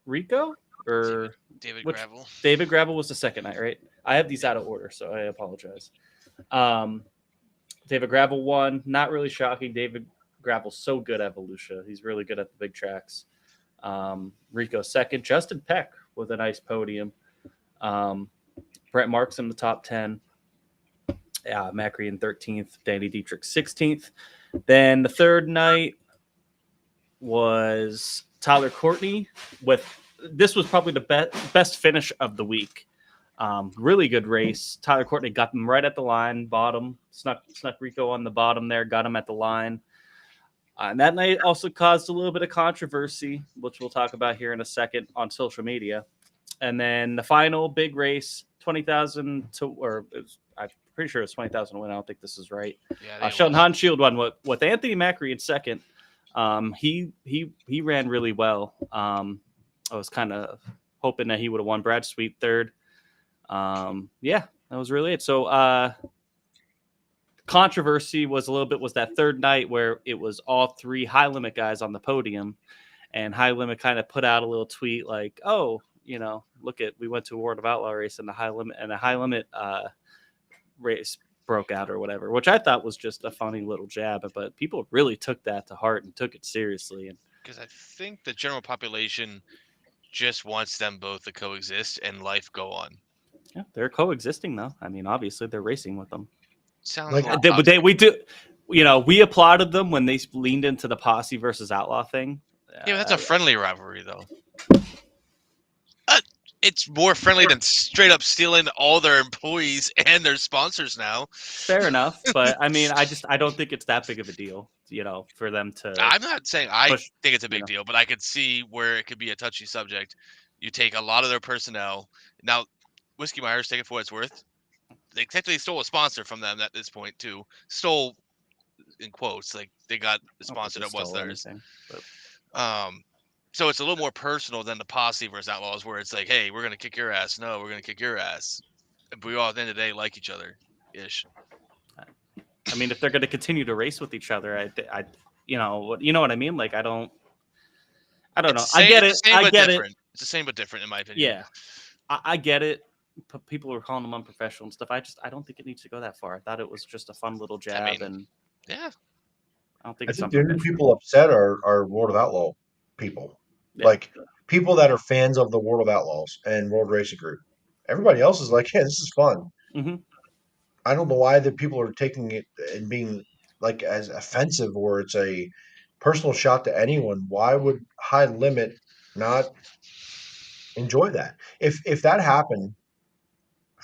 Rico or David Gravel. David Gravel was the second night, right? I have these out of order, so I apologize. David Gravel won. Not really shocking. David Gravel's so good at Volusia. He's really good at the big tracks. Rico second. Justin Peck with a nice podium. Brent Marks in the top 10. Macri in 13th. Danny Dietrich 16th. Then the third night was Tyler Courtney this was probably the best finish of the week. Really good race. Tyler Courtney got him right at the line, bottom, snuck Rico on the bottom there, got him at the line. And that night also caused a little bit of controversy, which we'll talk about here in a second on social media. And then the final big race, 20,000 I'm pretty sure it's 20,000 to win. I don't think this is right. Yeah, Sheldon Hansfield won with Anthony Macri in second. He ran really well. I was kind of hoping that he would have won. Brad Sweet third. That was really it. So controversy was that third night where it was all 3 high limit guys on the podium, and high limit kind of put out a little tweet like, "Oh, we went to a World of Outlaw race and the high limit race broke out or whatever," which I thought was just a funny little jab, but people really took that to heart and took it seriously. And because I think the general population just wants them both to coexist and life go on. yeah, they're coexisting though. I mean, obviously they're racing with them. Sounds Like- like We do. We applauded them when they leaned into the posse versus outlaw thing. yeah, but that's a friendly rivalry though. It's more friendly than straight up stealing all their employees and their sponsors now. Fair enough, but I mean, I don't think it's that big of a deal, for them to. I'm not saying I push, think it's a big deal, but I could see where it could be a touchy subject. You take a lot of their personnel. Now, Whiskey Myers, take it for what it's worth. They technically stole a sponsor from them at this point, too. Stole, in quotes, like they got sponsored at what's theirs. So it's a little more personal than the Posse versus Outlaws, where it's like, hey, we're gonna kick your ass. No, we're gonna kick your ass. But we all at the end of the day like each other, ish. I mean, if they're going to continue to race with each other, you know what I mean? Like, I don't know. I get it. I get it. It's the same but different, in my opinion. Yeah, I get it. People were calling them unprofessional and stuff. I don't think it needs to go that far. I thought it was just a fun little jab, and yeah, I don't think I it's think the only unprofessional. people upset are World of Outlaw people, like people that are fans of the World of Outlaws and World Racing Group. Everybody else is like, yeah, this is fun. Mm-hmm. I don't know why the people are taking it and being like as offensive, or it's a personal shot to anyone. Why would High Limit not enjoy that? If that happened,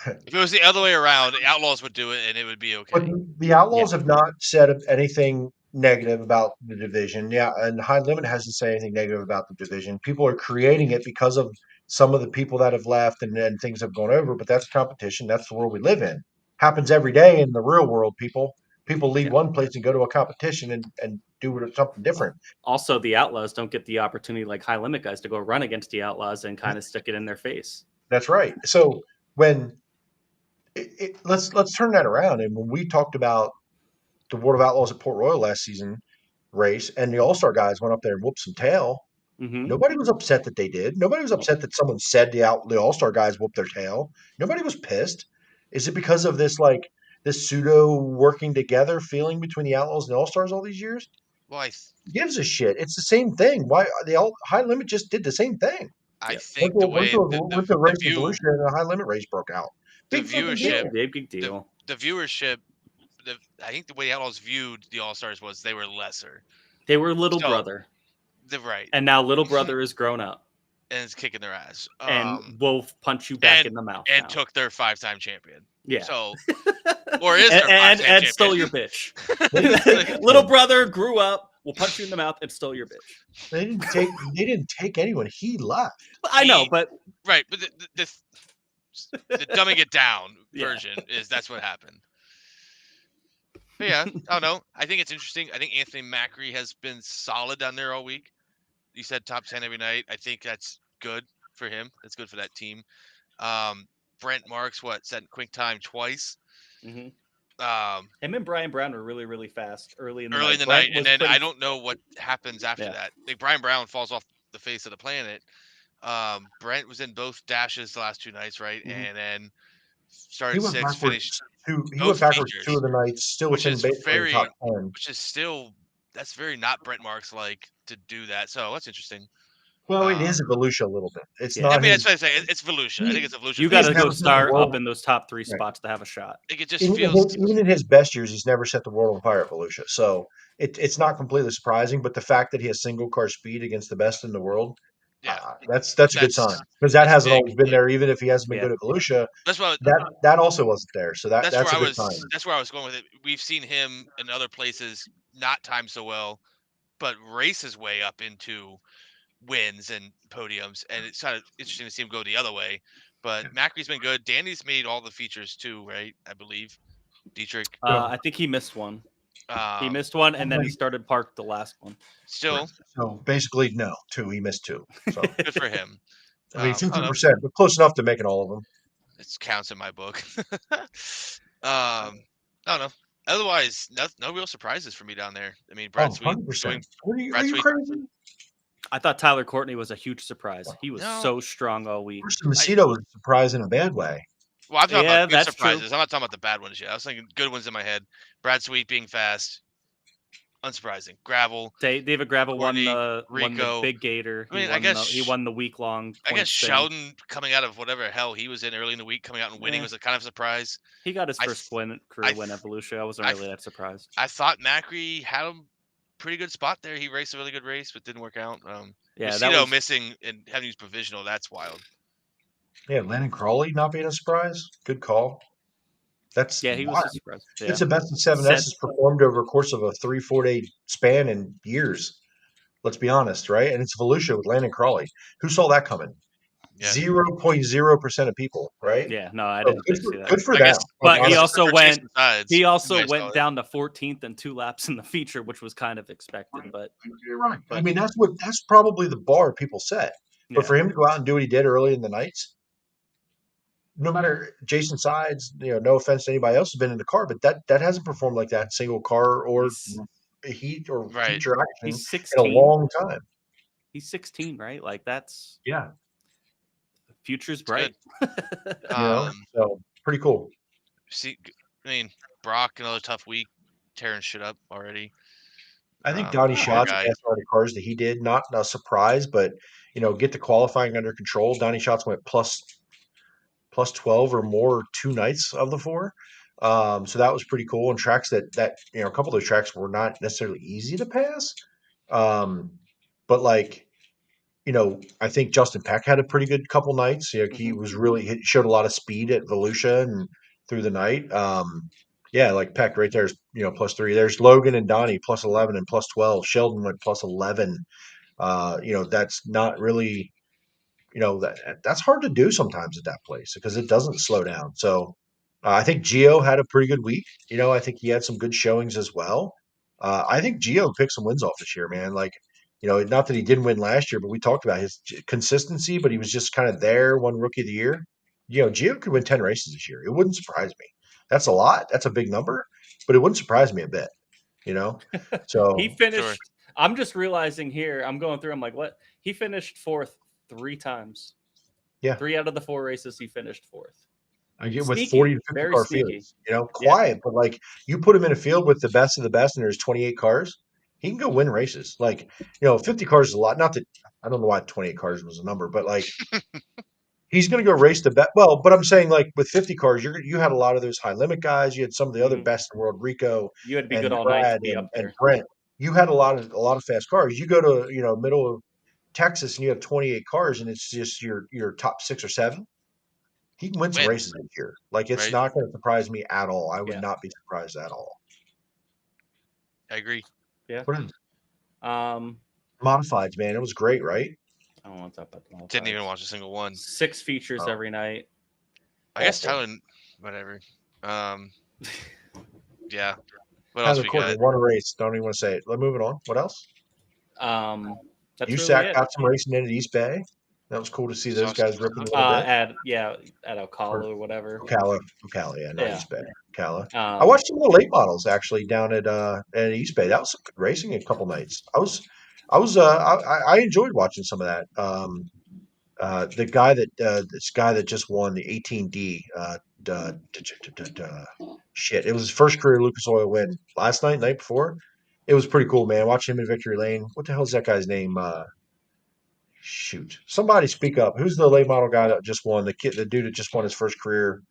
if it was the other way around, the Outlaws would do it, and it would be okay. but the Outlaws have not said anything negative about the division. Yeah, and High Limit hasn't said anything negative about the division. People are creating it because of some of the people that have left and then things have gone over, but that's competition. That's the world we live in. Happens every day in the real world, people. People leave one place and go to a competition and do something different. Also, the Outlaws don't get the opportunity like High Limit guys to go run against the Outlaws and kind of stick it in their face. That's right. So when let's turn that around. And when we talked about the World of Outlaws at Port Royal last season race, and the All-Star guys went up there and whooped some tail, nobody was upset that they did. Nobody was upset that someone said the All-Star guys whooped their tail. Nobody was pissed. Is it because of this pseudo working together feeling between the Outlaws and the All-Stars all these years? Well, gives a shit. It's the same thing. Why the High Limit just did the same thing. I think the race in Volusia and the High Limit race broke out. The viewership, big deal. The viewership. I think the way the Outlaws viewed the All-Stars was they were lesser. They were little brother. Right. And now little brother is grown up. And is kicking their ass. And will punch you back in the mouth. And took their 5-time champion. Yeah. So, or is their 5-time champion. And stole your bitch. Little brother grew up, will punch you in the mouth, and stole your bitch. They didn't take anyone. He left. I know, but right. But the dumbing it down version is that's what happened. But yeah, I don't know. I think it's interesting. I think Anthony Macri has been solid down there all week. You said top 10 every night. I think that's good for him. That's good for that team. Brent Marks, set quick time twice. Mm-hmm. Him and Brian Brown were really, really fast early in the night. Brent and then I don't know what happens after that. Like Brian Brown falls off the face of the planet. Brent was in both dashes the last 2 nights, right? Mm-hmm. And then started 6, finished. He went backwards 2 of the nights, still within basically top 10. Which is still, that's very not Brent Marks like to do that. So that's interesting. Well, it is a Volusia a little bit. It's not. I mean, that's what I say. It's Volusia. I think it's a Volusia. You got to go start up in those top 3 spots to have a shot. It just feels. Even in his best years, he's never set the world on fire at Volusia. So it's not completely surprising. But the fact that he has single car speed against the best in the world, that's a good sign, because that hasn't always been there. Even if he hasn't been good at Volusia, that also wasn't there. So that's a good sign. That's where I was going with it. We've seen him in other places not time so well, but race his way up into wins and podiums, and it's kind of interesting to see him go the other way. But Macri's been good. Danny's made all the features too, right? I believe. Dietrich. I think he missed one. He missed one, and then he started parked the last one. Still. So basically, no, 2. He missed 2. So good for him. I mean, 50%, but close enough to making all of them. It counts in my book. I don't know. Otherwise, no real surprises for me down there. I mean, Brad Sweet. 100%. Are you crazy? I thought Tyler Courtney was a huge surprise. He was so strong all week. Macedo was a surprise in a bad way. Well, I'm talking about good surprises. True. I'm not talking about the bad ones yet. I was thinking good ones in my head. Brad Sweet being fast, unsurprising. Gravel. David Gravel Courtney, won the Big Gator. I mean, he won the week-long. I guess Sheldon coming out of whatever hell he was in early in the week, coming out and winning was a kind of surprise. He got his first career win at Volusia. I wasn't really that surprised. I thought Macri had a pretty good spot there. He raced a really good race, but didn't work out. That was missing and having to use provisional. That's wild. Yeah, Landon Crawley not being a surprise. Good call. He was a surprise. Yeah. It's the best of 7S's performed over a course of a 3-4 day span in years. Let's be honest, right? And it's Volusia with Landon Crawley. Who saw that coming? Yeah. 0.0% of people, right? Yeah, no, I So didn't see that. good for I them. guess- But he Honestly, also for went. Jason Sides, He you also guys saw went it. down to 14th and 2 laps in the feature, which was kind of expected. But You're right. I But- mean, that's probably the bar people set. But yeah, for him to go out and do what he did early in the nights, no matter Jason Sides, no offense to anybody else who's been in the car, but that hasn't performed like that single car or heat or Right. feature action he's in a 16. long time. He's 16, right? Like that's Yeah, future's bright. so pretty cool. See, I mean, Brock, another tough week, tearing shit up already. I think Donnie poor Schatz guy. passed all the cars that he did. Not a surprise, but get the qualifying under control. Donnie Schatz went plus 12 or more 2 nights of the 4. So that was pretty cool. And tracks that a couple of those tracks were not necessarily easy to pass. But I think Justin Peck had a pretty good couple nights. He was he showed a lot of speed at Volusia and through the night. Like Peck right there's plus 3. There's Logan and Donnie plus 11 and plus 12. Sheldon went plus 11. That's not really that's hard to do sometimes at that place because it doesn't slow down. So I think Gio had a pretty good week. I think he had some good showings as well. I think Gio picked some wins off this year, man. Not that he didn't win last year, but we talked about his consistency, but he was just kind of there, one rookie of the year. Gio could win 10 races this year. It wouldn't surprise me. That's a lot. That's a big number, but it wouldn't surprise me a bit, So He finished. I'm just realizing here, I'm going through, I'm like, what? He finished 4th 3 times. Yeah. 3 out of the 4 races he finished 4th. I get Sneaky, with 40 to 50 very car sneaky. fields, quiet, but you put him in a field with the best of the best and there's 28 cars, he can go win races. 50 cars is a lot. Not that I don't know why 28 cars was a number, but he's going to go race the best. Well, but I'm saying with 50 cars, you had a lot of those high limit guys. You had some of the other best in the world, Rico, You had to be and good all night to Brad be up and there. Brent. You had a lot of fast cars. You go to middle of Texas and you have 28 cars and it's just your top 6 or 7. He can win some races this year. It's Right. not going to surprise me at all. I would Yeah. not be surprised at all. I agree. Yeah. Modifieds, man. It was great, right? I don't want to talk about the modifieds. Didn't even watch a single one. 6 features every night. I guess Tyler, whatever. Yeah. What else we got? Won a race. Don't even want to say it. Let's move it on. What else? That's USAC really it. got some racing in at East Bay. That was cool to see those guys ripping a little bit. At Ocala or whatever. Ocala, yeah, not East Bay. Ocala. I Um, watched some of the late models actually down at East Bay. That was some good racing a couple nights. I enjoyed watching some of that. The guy that just won the 18D. Shit, it was his first career Lucas Oil win last night before. It was pretty cool, man. Watching him in victory lane. What the hell is that guy's name? Shoot, somebody speak up. Who's the late model guy that just won? The dude that just won his first career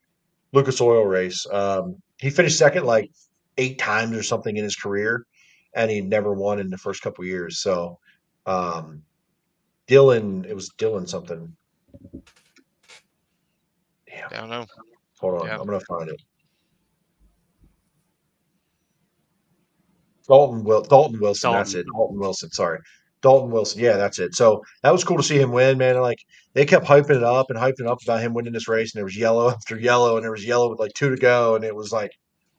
Lucas Oil race. He finished second 8 times or something in his career, and he never won in the first couple years. So, Dylan, it was Dylan something. Damn. I don't know. Hold on, Yeah. I'm gonna find it. Dalton Wilson. That's it. Dalton Wilson. Sorry. Dalton Wilson. Yeah, that's it. So that was cool to see him win, man. They kept hyping it up about him winning this race, and there was yellow after yellow, and there was yellow with 2 to go, and it was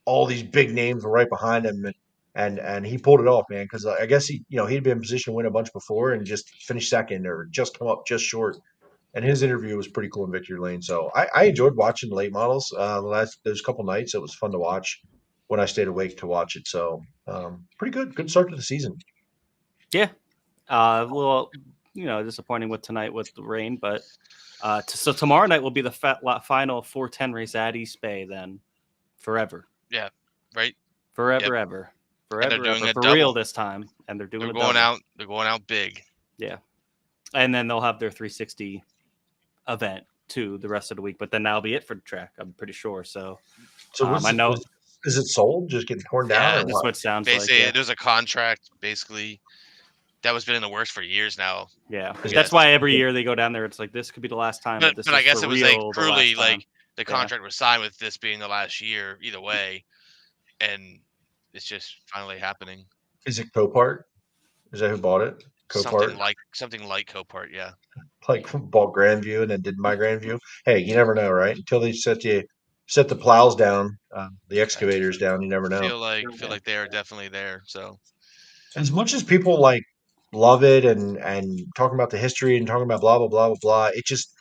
all these big names were right behind him, and he pulled it off, man. Because I guess he'd been in position to win a bunch before and just finished second or just come up just short. And his interview was pretty cool in victory lane. So I enjoyed watching the late models those couple nights. It was fun to watch when I stayed awake to watch it. So pretty good start to the season. Yeah. A little, disappointing with tonight with the rain, but so tomorrow night will be the final 410 race at East Bay. Then, forever. Yeah. Right. Forever, Yep. ever, And they're doing ever, a for real double. this time, and they're doing. They're going out. They're going out big. Yeah, and then they'll have their 360 event too the rest of the week, but then that'll be it for the track. I'm pretty sure. So I know. Is it sold? Just getting torn down? Yeah, that's what it sounds basically, like. Yeah. There's a contract basically that was been in the works for years now. Yeah, that's why every year they go down there. It's this could be the last time. But I guess it was truly the Yeah. contract was signed with this being the last year either way, and it's just finally happening. Is it Copart? Is that who bought it? Copart? Something like Copart, yeah. like bought Grandview and then did my Grandview. Hey, you never know, right? Until they set the plows down, the excavators down, you never know. Feel like they are definitely there. So As much as people like love it and talking about the history and talking about blah blah blah blah blah, it just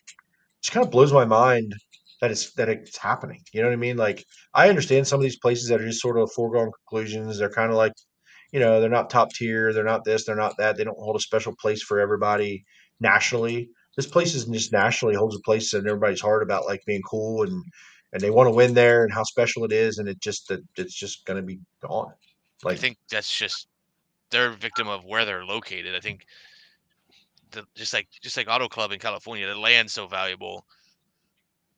kind of blows my mind that it's happening. You know what I mean? Like I understand some of these places that are just sort of foregone conclusions. They're kind of like, they're not top tier, they're not this, they're not that. They don't hold a special place for everybody nationally. This place is just nationally holds a place in everybody's heart about like being cool and they want to win there and how special it is, and it's just going to be gone. I Like think that's just they're a victim of where they're located. I think just like Auto Club in California, the land's so valuable.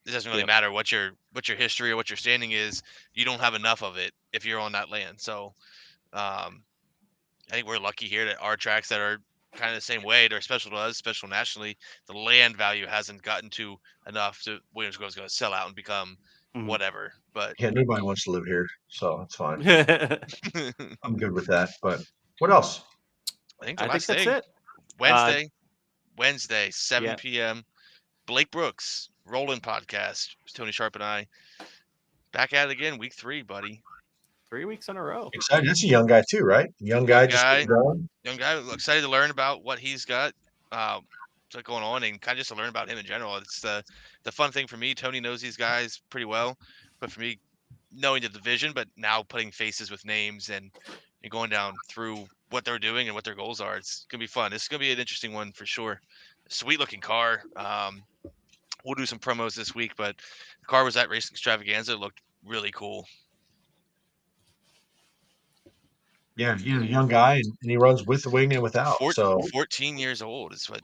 It doesn't really matter what your history or what your standing is. You don't have enough of it if you're on that land. So I think we're lucky here that our tracks that are kind of the same way, they're special to us, special nationally. The land value hasn't gotten to enough to Williams Grove's going to sell out and become whatever. But yeah, nobody wants to live here, so it's fine. I I'm good with that. But what else? think that's it. Wednesday, 7 p.m. Blake Brooks, Roland Podcast. Tony Sharp and I back at it again, week 3, buddy. 3 weeks in a row. Excited. That's a young guy too, right? Young guy. Young guy. Excited to learn about what he's got going on and kind of just to learn about him in general. It's the fun thing for me. Tony knows these guys pretty well, but for me, knowing the division, but now putting faces with names and going down through what they're doing and what their goals are, it's gonna be fun. It's gonna be an interesting one for sure. Sweet looking car. We'll do some promos this week, but the car was at Racing Extravaganza. It looked really cool. Yeah, young guy, and he runs with the wing and without. 14 years old is what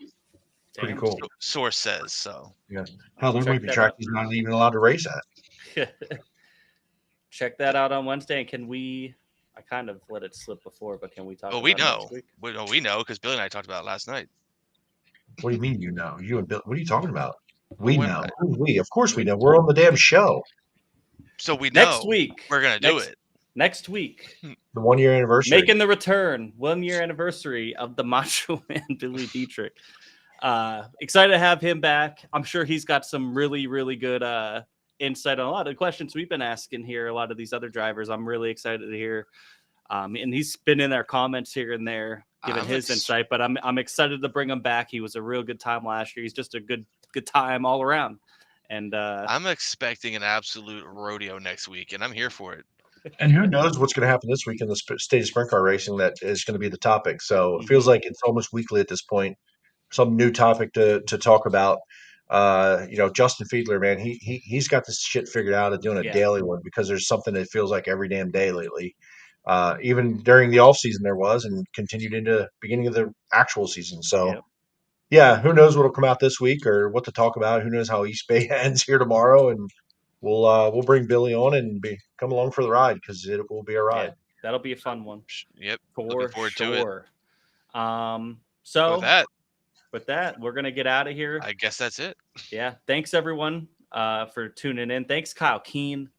pretty cool. Source says. So yeah, hell, there might be track he's not even allowed to race at. Check that out on Wednesday. And can we? I kind of let it slip before, but can we talk? Well, we know. We know because Billy and I talked about it last night. What do you mean you know? You and Bill? What are you talking about? We know. We, of course, we know. We're on the damn show. So we know next week we're gonna do it. Next week, the 1 year anniversary, making the return, 1 year anniversary of the Macho Man Billy Dietrich. Excited to have him back. I'm sure he's got some really, really good insight on a lot of the questions we've been asking here. A lot of these other drivers, I'm really excited to hear. And he's been in our comments here and there, giving his insight. But I'm excited to bring him back. He was a real good time last year. He's just a good time all around. And I'm expecting an absolute rodeo next week, and I'm here for it. And who knows what's going to happen this week in the state of sprint car racing that is going to be the topic. So it feels like it's almost weekly at this point. Some new topic to talk about. Justin Fiedler, man, he's got this shit figured out of doing a daily one because there's something that feels like every damn day lately. Even during the off season there was, and continued into beginning of the actual season. So yeah, who knows what'll come out this week or what to talk about. Who knows how East Bay ends here tomorrow, and we'll bring Billy on and come along for the ride because it will be a ride. Yeah, that'll be a fun one. Yep, looking forward to it. So with that, we're gonna get out of here. I guess that's it. Yeah, thanks everyone for tuning in. Thanks Kyle Keen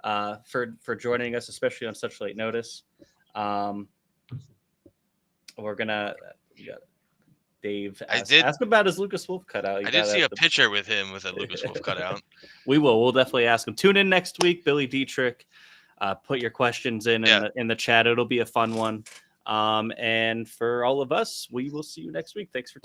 for joining us, especially on such late notice. We're gonna Dave ask about his Lucas Wolf cutout. I did see a picture with him with a Lucas Wolf cutout. We'll definitely ask him. Tune in next week, Billy Dietrich. Put your questions in the chat. It'll be a fun one. And for all of us, we will see you next week. Thanks for